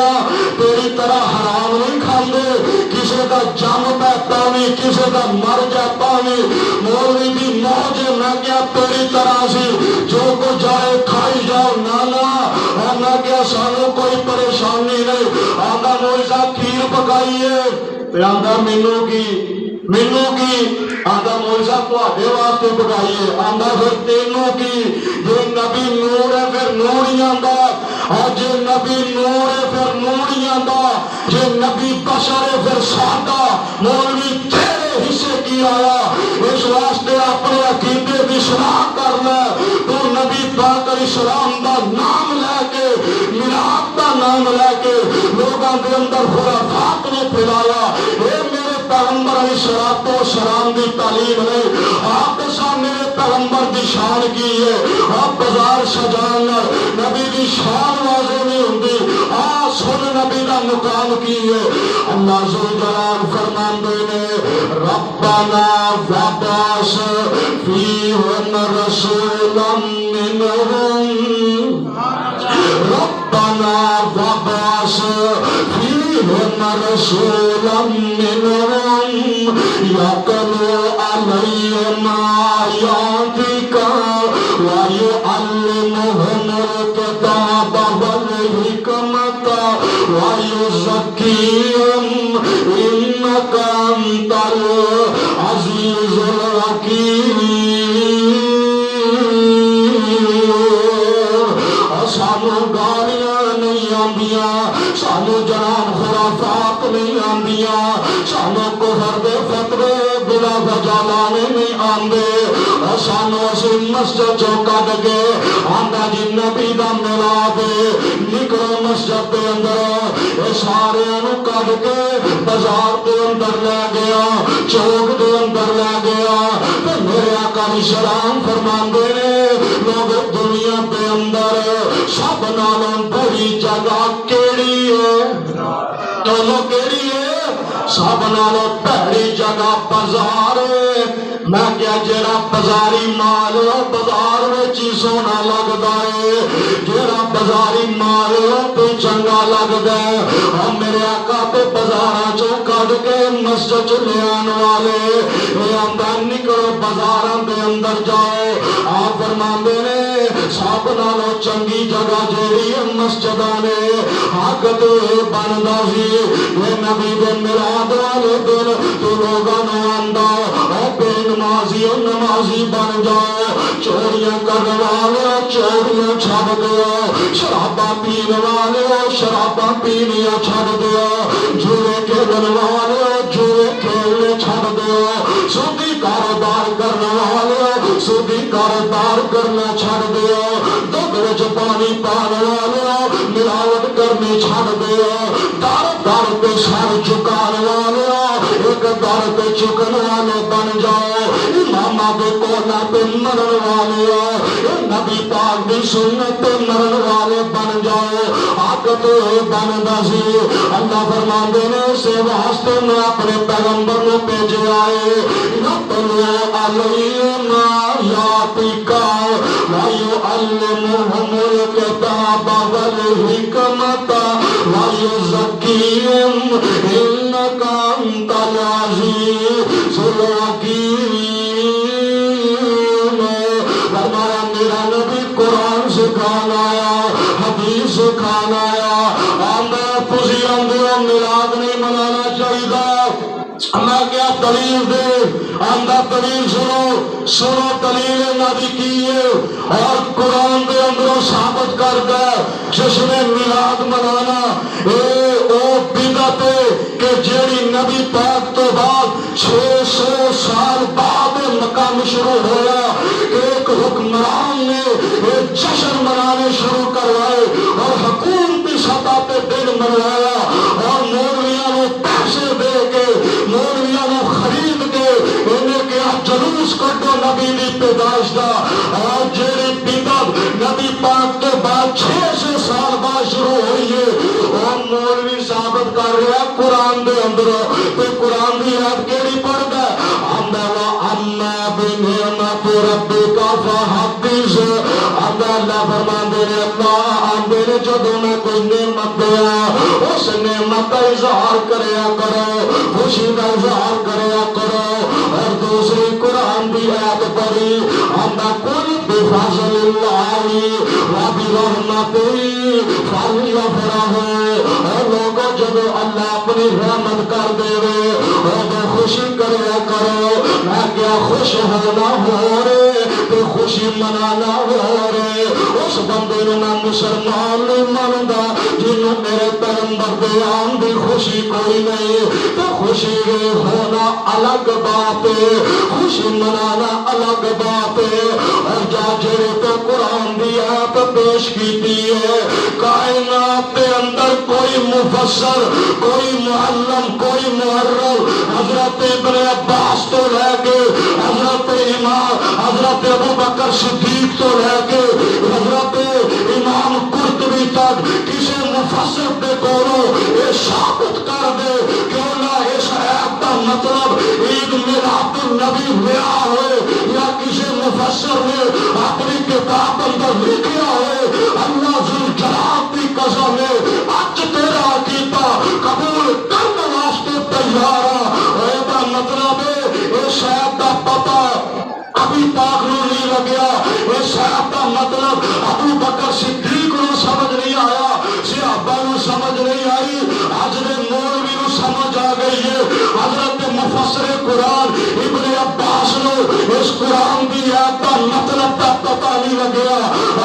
تیری طرح حرام نہیں کھاندے کسی کا جم پہ پانی کسی کا مر جا پانی مولوی دی موج میں کیا تیری طرح سی جو کو جائے کھائی جاؤ نانا اور میں کیا سانو کوئی پریشانی نہیں آندا مولوی صاحب کھیر پکائیے تے آندا مینوں کی آندا مولوی صاحب تواڈے واسطے پکائیے آندا پھر تینوں کی جو نبی نور ہے پھر نور ہی آندا اور جو نبی نور ہے پھر نور ہی آندا جو نبی بشر ہے پھر سادہ مولوی تیرے حصے کی آیا اس واسطے اپنے عقیدے کی اصلاح کر لے تو نبی پاک علیہ السلام دا نام لے کے میلاد دا نام لے کے لوگاں دے اندر خرافات نے پھیلایا اے میرے پیغمبر علیہ السلام دی تعلیم نہیں آپ کے سامنے میرے پیغمبر دی شان کی ہے آپ بازار سجان نبی دی شان واضح نہیں ہوندی سن نبی دا مقام کی ہے اللہ ذوالجلال فرماندے نے ربنا وابعث فیہم رسولا منہم ربنا وابعث فیہم رسولا منہم یتلو علیہم آیاتک ویعلمہم الکتاب والحکمۃ وَيُزَكِّيهِمْ إِنَّكَ أَنْتَ الْعَزِيزُ الْحَكِيمُ سانو گالیاں نہیں آندیاں سانو جناب خرافات نہیں آندیاں سانو کفر دے فتوے بلا وجہ لانے نہیں آندے سانو اسی مسجد چوں کڈ کے آندا جی نبی دا میلاد نکلو مسجد دے اندر اے سارے نو کڈ کے بازار دے اندر لے گیا چوک دے اندر لے گیا تے میرے آقا علیہ السلام فرماندے نے لوگ دنیا دے اندر سب نالوں بڑی جگہ کیڑی ہے دونوں کیڑی ہے سب نالوں بڑی جگہ بازار ہے میں کیا جڑا بازاری مال بازار وچ ہی سونا لگدا ہے جڑا بازاری مال تو چنگا لگدا ہے اور میرے آقا تے بازاراں چوں کڈ کے مسجد چ لے آن والے اے آندا نکلو بازاراں دے اندر جاؤ آپ فرماندے نے سب نالوں چنگی جگہ جیڑی ہے مسجداں نے حق تے بندا سی اے نبی دے میلاد والے دن تو لوگاں نوں آندا اے بے نمازی بن جاؤ چوریاں کرنے والے چوریاں چھڈ دیو شراباں پین والے شراباں پینیاں چھڈ دیو جوے کھیلن والے جوے کھیلنے چھڈ دیو سودی کاروبار کرنے والے سودی کاروبار کرنا چھڈ دیو دودھ وچ پانی پان والے ملاوٹ کرنی چھڈ دیو در در پہ سر چکان والے ایک در پہ چکن والے بن جاؤ امامہ دے کونا پہ مرن والے نبی پاک دی سنت پہ مرن والے بن جاؤ حق تو بندا سی اللہ فرماندے نے سے واسطے میں اپنے پیغمبر نو بھیجے آئے نتلو علیہم آیاتک ویعلمہم الکتاب والحکمۃ ویزکیہم انک انت العزیز الحکیم فرمایا میرا نبی قرآن سکھانا آیا حدیث سکھانا آیا آندا تسی آندے ہو میلاد نہیں منانا چاہیے میں کیا دلیل دے آندہ دلیل سنو دلیل نبی کی ہے اور قرآن دے اندروں ثابت کر دے جشن میلاد منانا او بدعت ہے کہ جیڑی نبی پاک تو بعد 600 سال بعد مقام شروع ہوا کہ ایک حکمران نے ایک جشن منانے شروع کروائے اور حکومتی سطح پہ دن منوایا اور مولویاں نے پیسے دے کے مولویاں نے خرید کے انہیں کیا جلوس کٹو نبی دی پیدائش دا اور جیڑی بدعت نبی پاک تو بعد 600 سال بعد شروع ہوئی ہے اور مولوی ثابت کر رہا قرآن دے اندر تو قرآن دی آیت کیڑی پڑھ گا اما بنعمت ربک فحدث اللہ فرماندے نے اللہ آندے نے جدوں میں کوئی نعمت دیا اس نعمت کا اظہار کریا کرو خوشی کا اظہار کریا کرو اور دوسری قرآن دی آیت پڑھی آندہ قل بفضل اللہ وبرحمتہ فلیفرحوا اور لوگوں جب اللہ اپنی رحمت کر دے اور خوشی کریا کرو میں کیا خوش ہونا ہو رہے تو خوشی منانا ہو رہے اس بندے نے میں مسلمان نہیں ماندا جنہوں میرے پیغمبر بیان دی خوشی کوئی نہیں تو خوشی ہونا الگ بات ہے خوشی منانا الگ بات ہے اور جا جڑے تو قرآن دی آیت پیش کیتی ہے کائنات کے اندر کوئی مفسر کوئی معلم کوئی محرر حضرت ابن عباس تو لے کے حضرت امام حضرت ابو بکر صدیق تو لے کے حضرت امام قرطبی تک کسی مفسر پہ کورو یہ ثابت کر دے کہ اللہ اس آیت کا مطلب عید میلاد النبی ہوا ہوئے یا کسی مفسر نے اپنی کتاب اندر لکھا ہوئے اللہ ذوالجلال کی قسم ہے اج تیرا عقیدہ قبول کرنے واسطے تیار ہے مطلب ہے اس آیت کا پتہ ابھی پاک نو نہیں لگیا اس آیت کا مطلب ابو بکر صدیق نو سمجھ نہیں آیا صحابہ نو سمجھ نہیں آئی آج دے مولوی نو سمجھ آ گئی ہے حضرت مفسر قرآن ابن عباس نو اس قرآن کی آیت کا مطلب کا پتہ نہیں لگیا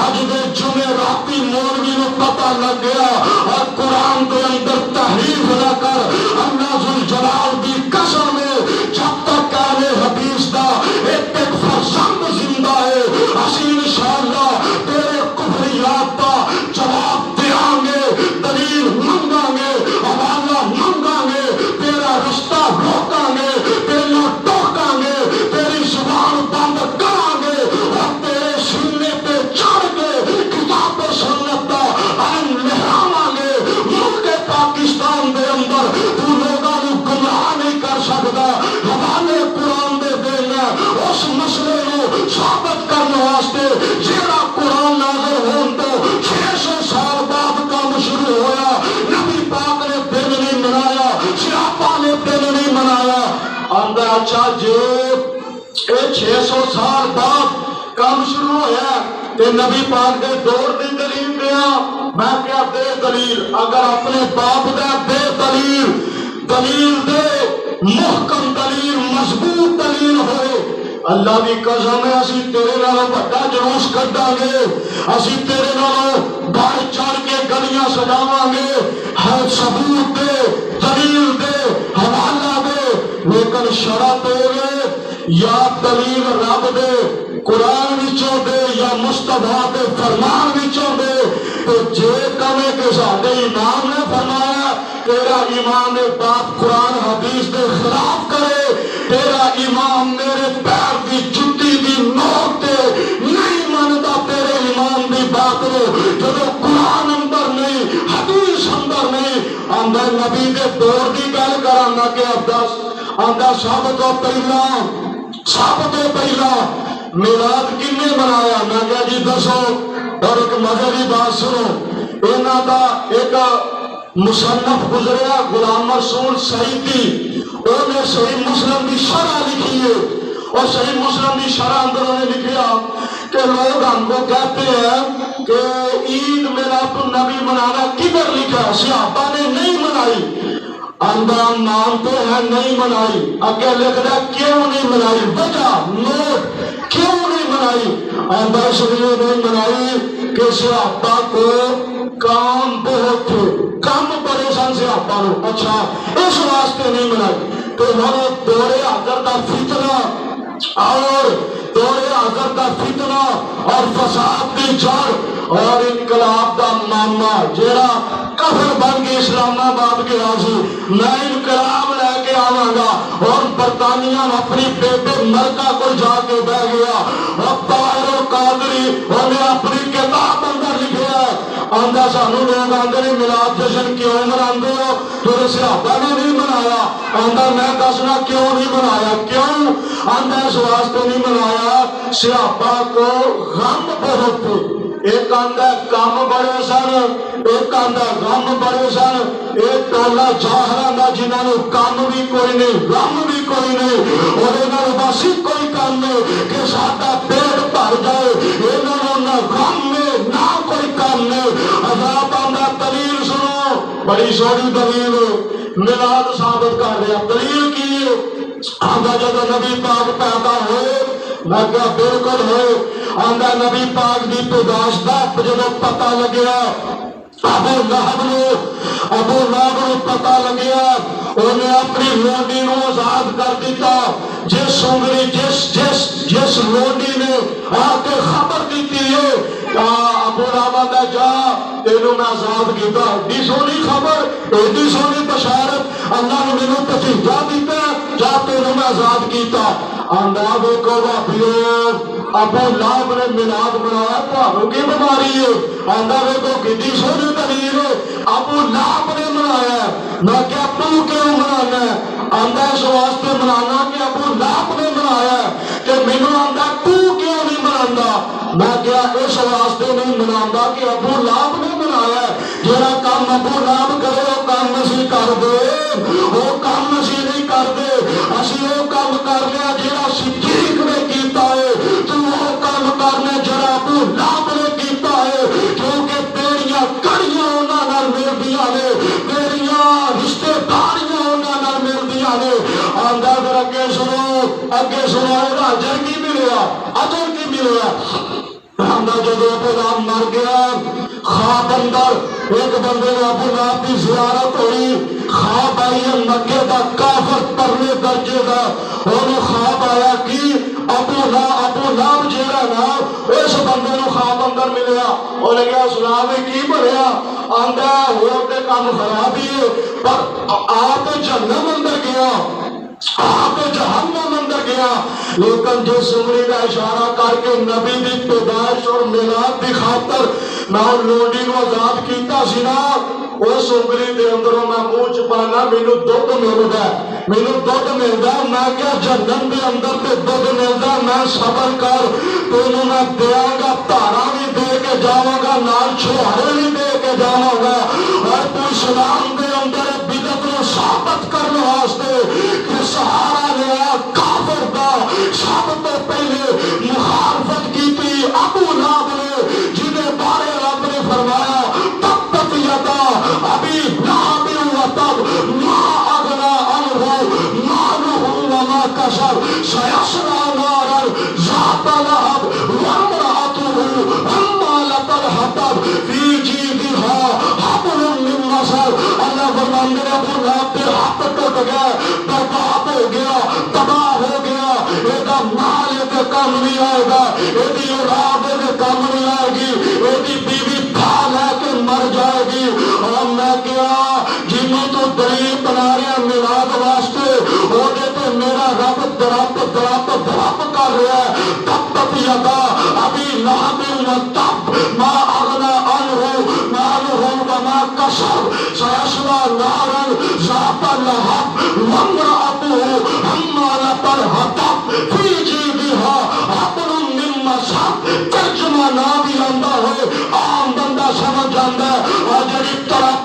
آج دے جمعراتی مولوی نو پتہ لگ گیا اور قرآن کے اندر تحریف نہ کر اللہ ذوالجلال کی قسم ہے جب تک کہنے حدیث دا ایک فرزند زندہ ہے اسی انشاءاللہ تیرے کفریات دا جواب دیاں گے دلیل منگاں گے حوالہ منگاں گے تیرا رستہ روکاں گے تیرا ٹوکاں گے تیری زبان بند کراں گے اور تیرے سینے پہ چڑھ کے کتاب و سنت دا علم لہراواں گے ملک پاکستان دے اندر تو لوگاں نو گمراہ نہیں کر سکدا حوالے قرآن دے دینا اس مسئلے نو ثابت کرنے واسطے جیڑا قرآن نازل ہون تو 600 سال بعد کام شروع ہویا نبی پاک نے دن نہیں منایا صحابہ نے دن نہیں منایا آندہ اچھا جو 600 سال بعد کام شروع ہویا کہ نبی پاک دے دور دی دلیل دیا میں کیا دے دلیل اگر اپنے باپ دے دے دلیل دے محکم دلیل مضبوط دلیل ہوئے اللہ بھی قسم ہے اسی تیرے نالوں بڑا جلوس کڈاں گے اسی تیرے نالوں بڑھ چڑھ کے گلیاں سجاواں گے ہر ثبوت دے دلیل دے حوالہ دے لیکن شرط ہوئے یا دلیل رب دے قرآن وچوں دے یا مصطفیٰ دے فرمان وچوں دے تو جے کمے کے ساتھ امام نے فرمایا تیرا امام باپ قرآن حدیث دے خلاف کرے تیرا امام میرے پیر دی جتی دی نوک تے نہیں مانتا تیرے امام دی بات رو جدو قرآن اندر نہیں حدیث اندر نہیں اندر نبی دے دور دی گل کرانا کہ عبدس اندر سب تو پہلا میلاد کنے منایا میں کہا جی دسو اور ایک مذہبی بات سنو انہاں دا ایک مصنف گزریا غلام رسول سعیدی انہوں نے صحیح مسلم کی شرح لکھی ہے اور صحیح مسلم کی شرح اندر انہوں نے لکھیا کہ لوگ ہم کو کہتے ہیں کہ عید میلاد النبی منانا کدھر لکھا صحابہ نے نہیں منائی آندہ مانتے ہیں نہیں منائی، اگے لکھ رہا کیوں نہیں منائی، وجہ نوٹ کیوں نہیں منائی، آندہ اس لیے نہیں منائی کہ صحابہ کو کام بہت تھے، کام بڑے سن صحابہ نو، اچھا اس واسطے نہیں منائی۔ تو ہمارے دور حضرت دا فتنہ اور دور حضرت دا فتنہ اور فساد دی جڑ اور انقلاب دا ماما جیڑا کفر بن کے اسلام آباد کے آسی، میں انقلاب لے کے آواں گا، اور برطانیہ اپنی بیٹے ملکہ کو جا کے بہ گیا، اور طاہر القادری انہیں اپنی کتاب اندر لکھیا آندہ سانو لوگ آندھے میلاد جشن کیوں مناندے ہو، تو صحابہ نے نہیں منایا، آندہ میں دسنا کیوں نہیں منایا، کیوں آندہ اس واسطے نہیں منایا، صحابہ کو غم بہت تھے، ایک آندہ کام بڑے سن، ایک آندہ غم بڑے سن، ایک ٹولا جاہران دا جنہاں نے کام بھی کوئی نہیں، غم بھی کوئی نہیں، اور انہاں نے بس کوئی کام نہیں کہ ساتھا پیٹ بھر جائے، انہاں نے نہ غم میں نہ کوئی کام نہیں۔ حضرات آندہ دلیل سنو، بڑی سوڑی دلیل میلاد ثابت کر رہا، دلیل کی آندہ جب نبی پاک پیدا ہوئے، میں کیا بالکل ہوئے، آندہ نبی پاک دی پیدائش دا جب پتہ لگیا، ابو لہب نو پتہ لگیا، انہیں اپنی لونڈی نو آزاد کر دیتا، جس عمری جس لونڈی نے آ کے خبر دیتی ہے ابو لہب دا جا تینوں میں آزاد کیتا، ایڈی سونی خبر، ایڈی سونی بشارت، اللہ نے مینوں بھتیجا دیتا، جا تینوں میں آزاد کیتا۔ آندہ دیکھو بھائیو ابو لہب نے میلاد منایا، تھانوں کی بیماری ہے، آندہ دیکھو کتنی سونی دلیل ہے، ابو لہب نے منایا، میں کیا تو کیوں منانا ہے، آندہ اس واسطے منانا کہ ابو لہب نے منایا کہ مینوں آندہ تو کیوں نہیں منانا، میں کیا اس واسطے نہیں منانا کہ ابو لہب نے منایا، جڑا کام ابو لہب کرے وہ کام اسی کر دے، وہ کام اسی نہیں کر دے، اسی وہ کام کر لیا جڑا صدیق نے کیتا ہے، تو وہ کام کرنے جڑا ابو لہب نے کیتا ہے، کیونکہ تیریاں کڑیاں انہاں نال ملدیاں نے، تیریاں رشتے داریاں انہاں نال ملدیاں نے۔ آندہ اگر اگے سنو اجر کی ملیا، اجر کی ملیا، آندہ جب ابو لہب مر گیا، خواب اندر ایک بندے نے ابو لہب کی زیارت ہوئی، خواب آئی ہے مکے دا کافر پرلے درجے دا، انہوں خواب آیا کہ ابو لہب جیڑا نا اس بندے نو خواب اندر ملیا، انہیں کہا سنا میں کی بڑھیا، آندہ ہوتے کام خرابی ہے، پر آپ جہنم اندر گیا، آپ جہنم اندر گیا، لیکن جس عمری کا اشارہ کر کے نبی دی پیدائش اور میلاد دی خاطر میں لونڈی نو آزاد کیتا سی نا، اس عمری دے اندروں میں منہ چھپانا مینوں دودھ ملدا ہے، مینوں دودھ ملدا، میں کیا جہنم دے اندر تے دودھ ملدا، میں صبر کر تینوں میں دیاں گا، تارا بھی دے کے جاواں گا، نال چھوہرے بھی دے کے جاواں گا، اور تو اسلام دے اندر بدعت نو ثابت کرنے واسطے کہ سہارا لیا کافر دا، سب تو پہلے مخالفت کی تھی ابو لہب نے، جنہیں بارے رب نے فرمایا تبت یدا ابی لہب وتب ما اغنی عنہ مالہ وما کسب سیصلی نارا ذات لہب وامرأتہ حمالۃ الحطب فی جیدہا حبل من مسد۔ اللہ فرماندے نے ابو لہب کے ہاتھ ٹوٹ گئے، برباد ہو گیا، تباہ ہو گیا، ایدہ مال ایک کام نہیں آئے گا، ایدی اولاد ایک کام نہیں آئے گی، ایدی بیوی پھا لے کے مر جائے گی۔ اور میں کیا جنہوں تو دلیل بنا رہا میلاد واسطے، اوڈے تو میرا رب درپ کر رہا ہے، تبت یدا ابی لہب وتب ما اغنی عنہ مالہ وما کسب سیصلی نارا ذات لہب وامرأتہ حمالۃ الحطب فی جیدہا حبل من مسد۔ ترجمہ نہ بھی آندا ہوئے عام بندہ سمجھ جاندا ہے، اور جڑی تڑپ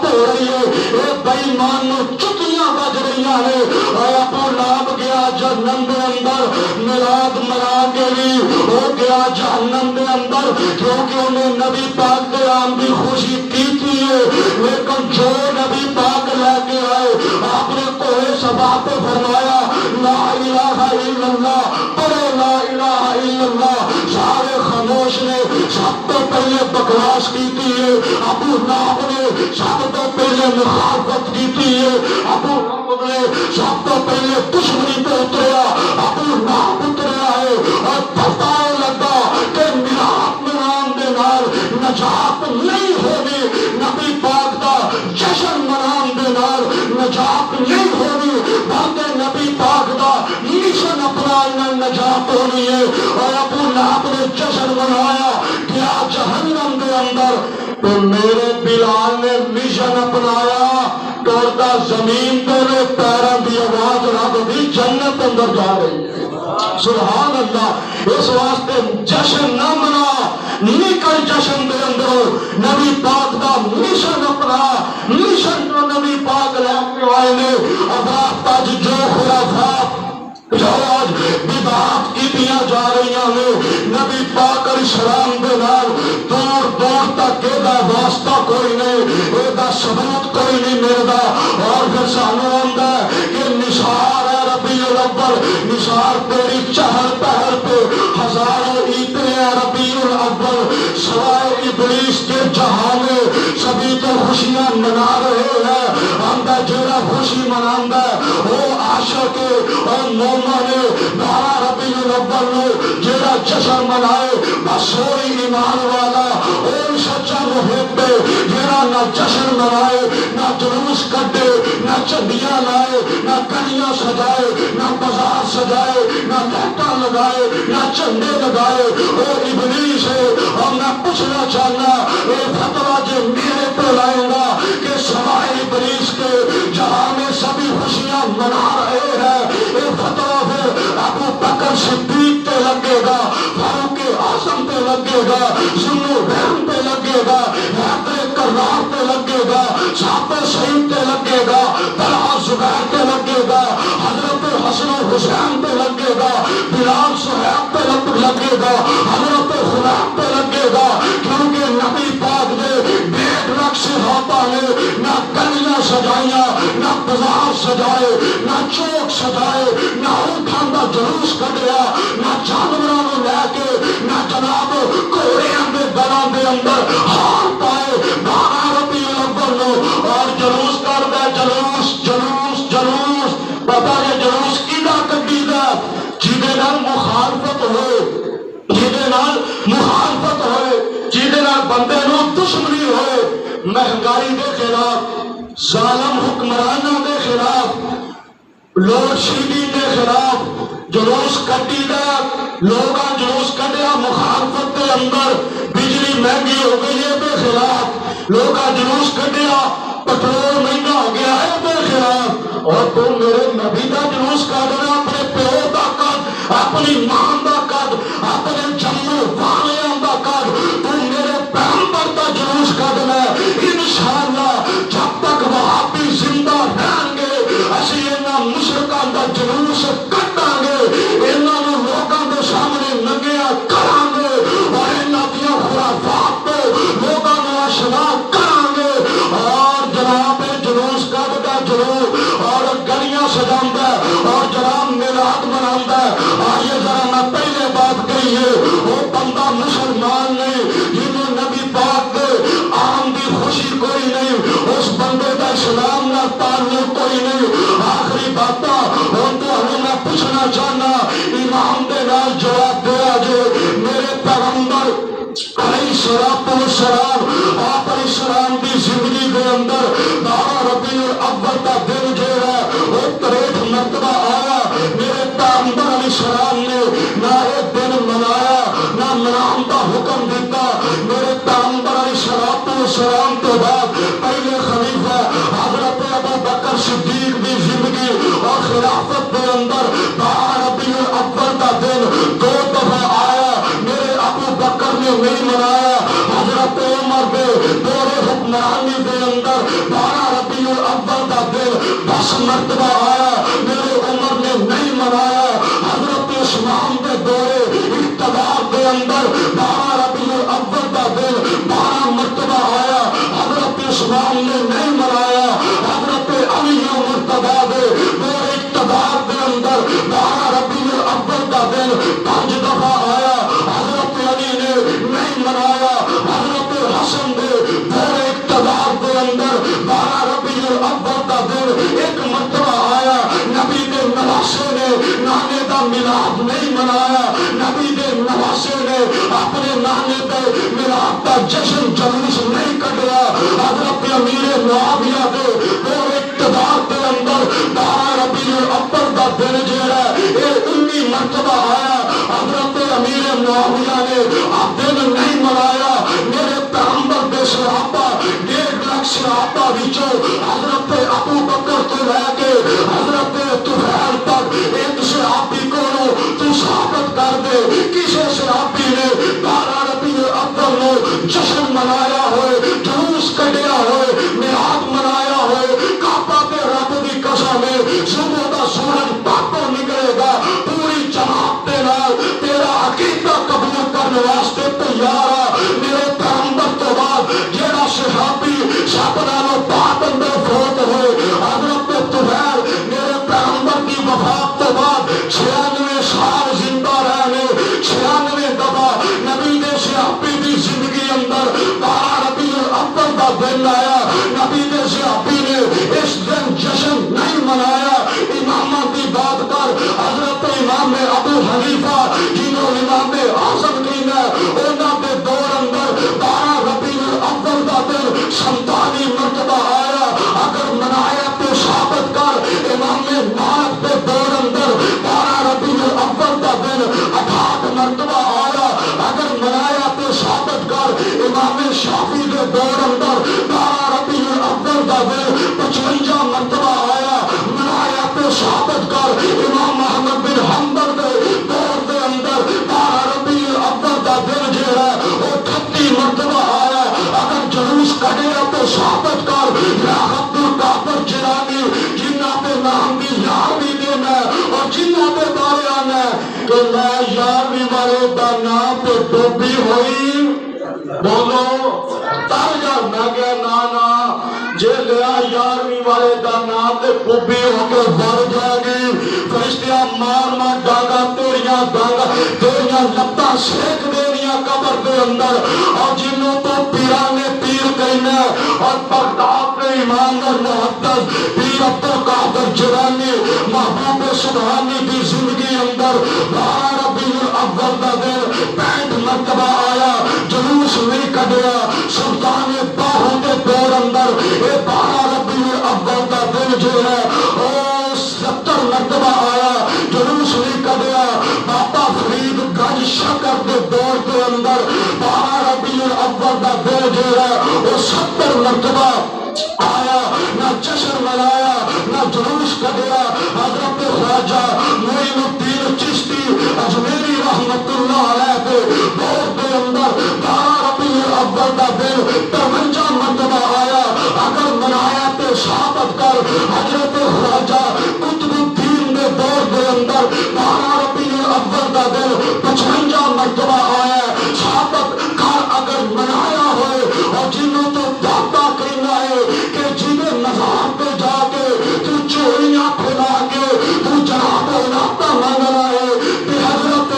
ہو رہی ہے اے بے ایمان نو چٹیاں بج رہیاں نے، اے ابو لہب گیا جہنم دے اندر، میلاد منا کے بھی ہو گیا جہنم دے اندر، کیونکہ انہیں نبی پاک دے آن دی خوشی کی تھی ہے، لیکن جو نبی پاک لے کے آئے، آپ نے کوہ صفا پہ فرمایا لا الہ الا اللہ، پڑھو لا الہ الا اللہ۔ سارے خاموش نے، سب تو پہلے بکواس کی تھی ہے، ابو لہب نے سب تو پہلے مخالفت کی تھی ہے، ابو لہب نے سب تو پہلے دشمنی پہ اتریا، ابو لہب اتریا ہے اور پتہ لگا کہ میلاد منان دے نال نجات نہیں ہونی، نبی پاک دا جشن منان دے نال نجات نہیں ہونی، بلکہ نبی پاک دا مشن اپنا نجات ہونی ہے۔ اور ابو لہب نے جشن منایا، کیا جہنم دے اندر، تو میرے بلال نے مشن اپنایا، ٹوٹا زمین پہ پیروں کی آواز رب دی جنت اندر جا رہی ہے۔ سبحان اللہ۔ اس واسطے جشن نہ منا، نکل جشن دے اندر، نبی پاک دا مشن اپنا، مشن جو نبی پاک لے کے آئے نے، اب آج جو خرافات جو آج بدعات کیتیاں جا رہی ہیں، نبی پاک علیہ السلام دے نال دور دور تک دا واسطہ کوئی نہیں، دا ثبوت کوئی نہیں ملتا۔ اور پھر سانو آندا ہے کہ نثار ہے ربیع الاول، نثار تیری چہل پہل پہ ہزاروں عیدیں ہیں ربیع الاول، سوائے ابلیس کے جہاں میں سبھی تو خوشیاں منا رہے ہیں۔ آندا جڑا خوشی مناندا ہے وہ عاشق اور مومن ہے، 12 ربیع الاول نو جڑا جشن منائے بس وہی ایمان والا، وہ سچا محب ہے جڑا نہ جشن منائے، نہ جلوس کڈے، نہ چندیاں لائے، نہ گلیاں سجائے، نہ بازار سجائے، نہ لائٹاں لگائے، نہ چندے لگائے، وہ ابلیس ہے۔ اور میں پوچھنا چاہنا یہ فتویٰ جو میرے پہ لائے گا کہ سوائے ابلیس کے جہاں میں سبھی خوشیاں منا رہے ہیں، یہ فتویٰ پھر ابو بکر صدیق پہ لگے گا، فاروق اعظم پہ لگے گا، ذوالنورین پہ لگے گا، حیدر کرار پہ لگے گا، صحابہ سعید پہ لگے گا، طلحہ زبیر پہ لگے گا، حضرت حسن و حسین پہ لگے گا، بلال صہیب پہ لگے گا، حضرت خبیب پہ لگے گا، کیونکہ نبی پاک نے بیٹ رکھ صحابہ نے نہ گلیاں سجائیاں، نہ بازار سجائے، نہ چوک سجائے، نہ اونٹاں دا جلوس کڈیا، نہ جانوراں نوں لے کے، نہ جناب گھوڑیاں دے گلاں دے اندر ہار پائے 12 ربیع الاول نو، اور جلوس کردا جلوس جلوس جلوس، پتہ ہے جلوس کیدا کڈیدا، جہدے نال مخالفت ہوئے، جہدے نال مخالفت ہوئے، جہدے نال بندے نوں دشمنی ہوئے، مہنگائی دے خلاف، ظالم حکمرانوں دے خلاف، لوڈ شیڈنگ دے خلاف جلوس کٹی دا، لوگاں جلوس کٹیا مخالفت دے اندر، بجلی مہنگی ہو گئی ہے دے خلاف، لوگاں جلوس کٹیا پٹرول مہنگا ہو گیا ہے دے خلاف، اور تو میرے نبی دا جلوس کٹنا، اپنے پیو دا کٹ، اپنی ماں دا کٹ، اپنے جمع والیاں دا کٹ، تو میرے پیغمبر دا جلوس کٹنا ہے۔ انشاءاللہ جب تک وہابی زندہ رہیں گے اسی انہاں مشرکاں دا جلوس کٹاں گے، انہاں نوں لوکاں دے سامنے ننگیاں کراں گے، اور انہاں دیاں خرافات تو لوکاں نوں آشنا کراں گے۔ اور جناب جلوس کٹدا جلوس اور گلیاں سجاوندا اور جناب میلاد مناوندا، آئیے ذرا میں پہلے بات کہی ہے، وہ بندہ مسلمان نہیں جنہوں نبی پاک دے آن دی خوشی کوئی نہیں، اس بندے دا اسلام نہ تعلق کوئی نہیں۔ آخری باتاں ہن تہانوں میں پوچھنا چاہنا، ایمان دے نال جواب دیا جو میرے پیغمبر علیہ السلام، آپ علیہ السلام دی زندگی دے اندر 12 ربیع الاول دا دن جو ہے وہ 63 مرتبہ آیا، میرے پیغمبر علیہ السلام نے نہ ایک دن منایا نہ منان دا حکم دیتا۔ میرے پیغمبر علیہ السلام تو بعد پہلے خلیفہ حضرت ابو بکر صدیق دی زندگی اور خلافت دے اندر 12 ربیع الاول دا دن 2 دفعہ آیا، میرے ابو بکر نے نہیں منایا، حضرت عمر دے دور حکمرانی دے اندر 12 ربیع الاول دا دن 10 مرتبہ آیا، میرے عمر نے نہیں منایا، حضرت عثمان دے دور اقتدار دے اندر 12 ربیع الاول دا دن 12 مرتبہ آیا، حضرت عثمان نے نہیں منایا، حضرت میلاد نہیں منایا، نبی دے نواسے نے اپنے نانے پہ میلاد کا جشن جلوس نہیں کٹیا۔ حضرت امیر معاویہ دے وہ اقتدار کے اندر 12 ربیع الاول کا دن جہاں یہ 19 مرتبہ آیا، حضرت امیر معاویہ نے دن نہیں منایا۔ میرے پیغمبر دے صحابہ 1.5 لاکھ صحابہ وچوں حضرت ابو بکر تو لے کے حضرت طفیل تک ایک صحابی کو تو ثابت کر دے کسی صحابی نے 12 ربیع الاول نو جشن منایا ہوئے، جلوس کڈیا ہوئے، میلاد منایا ہوئے۔ کعبہ تے رب دی قسم ہے صبح دا سورج پاکوں نکلے گا، پوری جماعت دے نال تیرا عقیدہ قبول کرنے واسطے تیار آ۔ میرے پیغمبر تو بعد جیڑا صحابی سب نالوں بعد اندر فوت ہوئے حضرت طفیل، میرے پیغمبر کی وفات تو بعد 96 سال زندہ رہنے، 96 دفعہ نبی دے صحابی دی زندگی اندر 12 ربیع الاول دا دن آیا، نبی دے صحابی نے اس دن جشن نہیں منایا۔ امامہ دی بات کر حضرت امام ابو حنیفہ جنہوں امام اعظم کہنا انہاں دے دور اندر 12 ربیع الاول دا دن 47 مرتبہ آیا۔ اگر منایا تو ثابت کر امام مالک دے دور اندر 12 ربیع الاول دا دن 68 مرتبہ آیا۔ اگر منایا تو ثابت کر امام شافعی دے دور اندر 12 ربیع الاول دا دن 55 مرتبہ آیا۔ منایا تو ثابت کر امام احمد بن حنبل دے دور دے اندر 12 ربیع الاول دا دن جو ہے وہ 38 مرتبہ آیا۔ اگر جلوس کڈیا تو ثابت کر یا عبد القادر جیلانی جنہ پہ نام بھی 11ویں دن ہے اور جنہ پہ بارے آنا ہے کہ میں 11ویں والے دا نام پہ ڈوبی ہوئی بولو تر جا میں گیا نانا جے لیا 11ویں والے دا نام تے ڈوبی ہو کے بڑھ جائے گی۔ فرشتیاں مار مار ڈانگا تیریاں لپٹا سیک دینیاں قبر دے اندر، اور جنوں تو پیرانے پیر کہنا اور بغداد کے امام اور محدث پیر عبد القادر جیلانی محبوب سبحانی کی زندگی اندر 12 ربیع الاول دا دن 65 مرتبہ آیا، جلوس نہیں کڈیا۔ سلطان باہو کے دور اندر یہ 12 ربیع الاول دا دن جو ہے وہ 70 مرتبہ آیا، جلوس نہیں کڈیا۔ بابا فرید گنج شکر کے دور کے اندر 12 ربیع الاول دا دن جو ہے وہ 70 مرتبہ آیا، نہ جشن منایا نہ جلوس کڈیا۔ حضرت خواجہ معین الدین چشتی اجمیری رحمت اللہ علیہ کے دور کے اندر 12 ربیع الاول دا دن 53 مرتبہ آیا۔ اگر منایا تو ثابت کر حضرت خواجہ قطب الدین کے دور کے اندر 12 ربیع الاول دا دن 55 مرتبہ آیا۔ ثابت کر اگر منایا ہوئے اور جنہوں تو داتا کہنا ہے کہ جنہیں مزار پہ جا کے تو چوریاں پھیلا کے تو جناب علاقہ مانگنا ہے کہ حضرت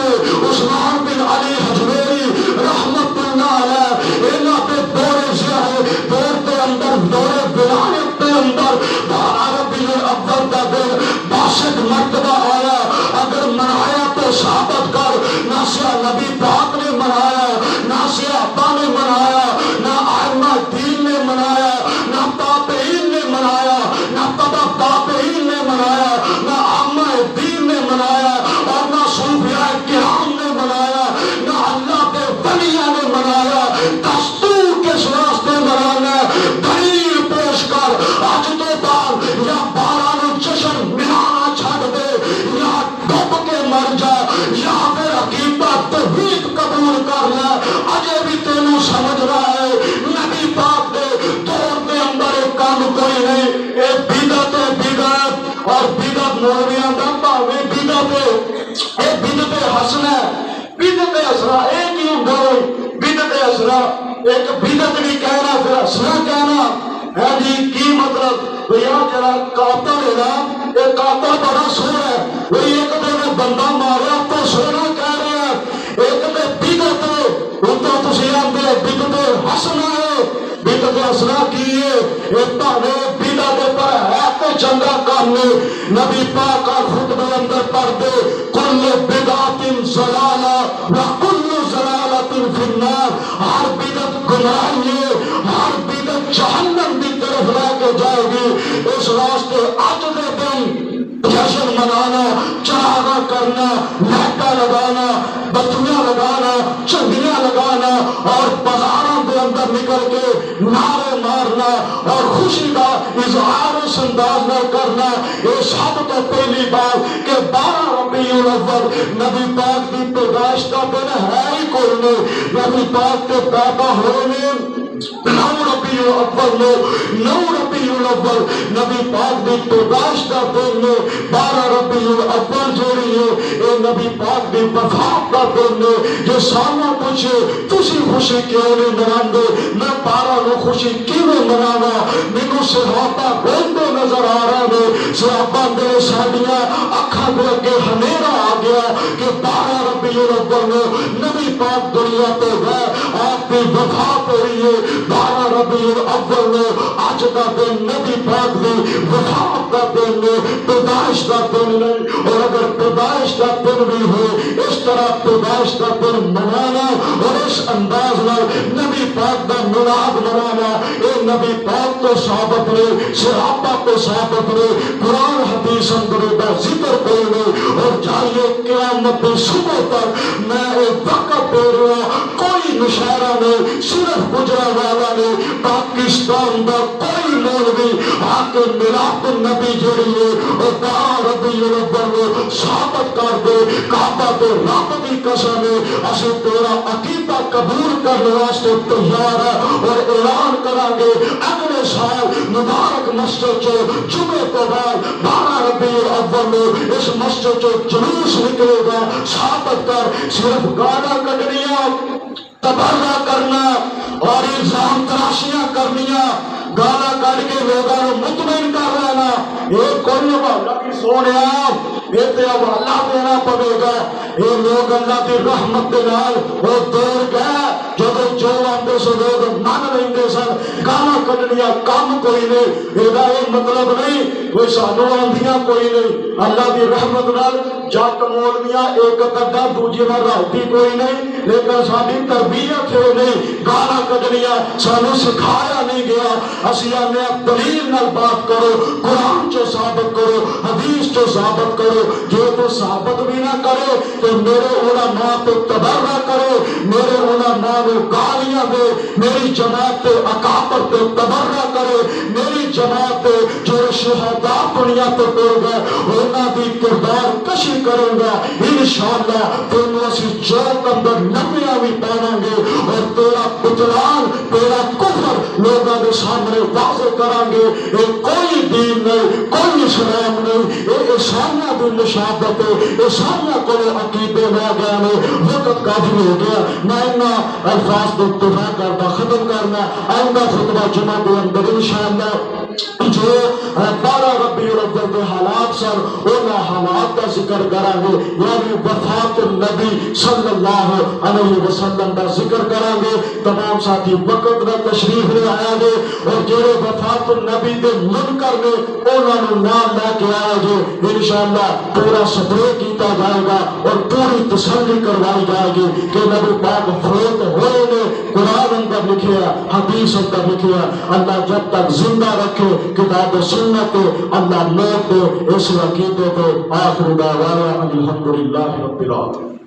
عثمان بن علی حجویری رحمت اللہ علیہ انہاں پہ دور سے ہے دور کے اندر دور ولایت کے اندر 12 ربیع الاول کا دن 62 مرتبہ آیا۔ اگر منایا تو ثابت کر نہ سیاہ نبی پاک نے منایا، نہ صحابہ نے منایا، نہ ائمہ دین نے منایا، نہ تابعین نے منایا، نہ تبع تابعین نے منایا، نہ عامہ دین نے منایا، اور نہ صوفیاء کرام نے منایا، نہ اللہ کے ولیوں نے منایا۔ دستور کس واسطے منانا ہے؟ دلیل پیش کر۔ آج تو بعد یا 12 نو جشن منانا چھڈ دے، یا ڈب کے مر جا، یا پھر عقیدہ توحید قبول کر لے۔ اجے بھی تینوں سمجھ رہا ہے نبی پاک دے دور دے اندر ایک کام کوئی نہیں، اے بدعت اور بدعت مولویاں دا بھاویں بدعت اے بدعت حسنہ بدعت حسنہ ایک ہی ہوندا ہے۔ بدعت حسنہ ایک بدعت بھی کہنا پھر حسنہ کہنا ہے جی کی مطلب؟ بھیا جڑا قاتل ہے نا یہ قاتل بڑا سونا ہے، وہی ایک نے بندہ ماریا تو سونا کہہ رہے ہیں، ایک نے بدعت وہ تو تسی آندے بدعت حسنہ ہے۔ بدعت حسنہ کی ہے یہ بھاویں بدعت پر ہے تو چنگا کام نے نبی پاک کا خطبہ اندر پڑھ دے کل بدعت ضلالہ و کل ضلالۃ فی النار، ہر بدعت گمراہی ہے، ہر بدعت جہنم کی طرف لے کے جائے گی۔ اس واسطے اج دے دن جشن منانا، چراغاں کرنا، لائٹاں لگانا، بتیاں لگانا، چنگیاں لگانا اور بازاروں کے اندر نکل کے نعرے مارنا اور خوشی کا اظہار اس انداز میں کرنا، یہ سب تو پہلی بات کہ 12 ربیع الاول نبی پاک کی پیدائش کا دن ہے ہی کوئی نہیں۔ نبی پاک کے پیدا ہونے 9 ربیع الاول نبی پاک دی پیدائش کا دن ہے، 12 ربیع الاول جوڑی ہے اے نبی پاک دی وفات کا دن ہے۔ جو سامنے پوچھے تسی خوشی کیوں نہیں مناندے، میں 12 نو خوشی کیوں مناواں؟ مینوں صحابہ روندے نظر آ رہے نے، صحابہ میرے ساڈیاں اکھاں دے اگے ہنیرا آ گیا کہ 12 ربیع الاول نو نبی پاک دنیا تے گئے، آپ کی وفات ہوئی ہے۔ 12 ربیع الاول نو اج دا دن نبی پاک دی وفات کا دن ہے، پیدائش کا دن نہیں۔ اور اگر پیدائش کا دن بھی ہو اس طرح پیدائش کا دن منانا اور اس انداز میں نبی پاک کا میلاد منانا، اے نبی پاک تو ثابت نے، صحابہ تو ثابت نے، قرآن حدیث اندر دا ذکر کوئی نہیں۔ اور جائیے قیامت صبح تک میں ایک وقت دے رہا، کوئی مشاعرہ نہیں، صرف گجرانوالہ نے پاکستان دا کوئی مولوی آ کے میلاد النبی جڑی ہے اور 12 ربیع الاول ثابت کر دے کعبہ تے رب دی قسم ہے اسی تیرا عقیدہ قبول کرنے واسطے تیار ہے، اور اعلان کریں گے اگلے سال مبارک مسجد چو جمعے تو بعد 12 ربیع الاول میں اس مسجد چو جلوس نکلے گا، ثابت کر صرف گانا کڈنیاں، تبرہ کرنا اور الزام تراشیاں کرنیاں، گانا کٹ کے لوگوں کو مطمئن کر لینا، یہ کوئی حوالہ کی سونے یہ تے حوالہ دینا پڑے گا۔ یہ لوگ اللہ کی رحمت کے نال وہ دور گئے جب جو آتے سے لوگ من لیندے سن، گانا کڈنیاں کام کوئی نہیں، یہ مطلب نہیں کوئی سانو آندیاں کوئی نہیں۔ اللہ کی رحمت نال جٹ مولویاں ایک کڈا دوجے نال رہتی کوئی نہیں، لیکن ساری تربیت ہے نہیں، گانا کڈنیاں سانو سکھایا نہیں گیا۔ اسی آنے دلیل نال بات کرو، قرآن چو ثابت کرو، حدیث چو ثابت کرو، جو تو ثابت بھی نہ کرے تو میرے علماء پہ تبرہ کرے، میرے علماء کو گالیاں دے، میری جماعت پہ اکابر پہ تبرہ کرے، میری جماعت پہ جو شہداء دنیا پہ ٹر گئے انہاں دی کردار کشی کروں گا انشاءاللہ، تینوں اسی چوک اندر نمیاں بھی پاواں گے اور تیرا بطلان تیرا کفر لوگوں کے سامنے واضح کریں گے۔ یہ کوئی دین نہیں، کوئی اسلام نہیں، یہ عیسائیاں دی مشابہت ہے، عیسائیاں کو عقیدے میں گئے ہیں۔ وقت کافی ہو گیا، میں انہاں الفاظ کو اتفاق کرتا ختم کرنا، آئندہ خطبہ جمعہ کے اندر انشاءاللہ جو 12 ربیع الاول کے حالات سن انہاں حالات کا ذکر کریں گے، یعنی وفات النبی صلی اللہ علیہ وسلم کا ذکر کریں گے۔ تمام ساتھی وقت میں تشریف لے آیا گے اور جڑے وفات النبی دے منکر نے انہاں نوں نام لے کے آیا جو انشاءاللہ پورا سپرے کیتا جائے گا اور پوری تسلی کروائی جائے گی کہ نبی پاک فوت ہوئے نے، قرآن اندر لکھیا، حدیث اندر لکھیا۔ اللہ جب تک زندہ رکھے کتاب و سنت اللہ موت دے اس عقیدے کو آخر دعوانا الحمدللہ رب العالمین۔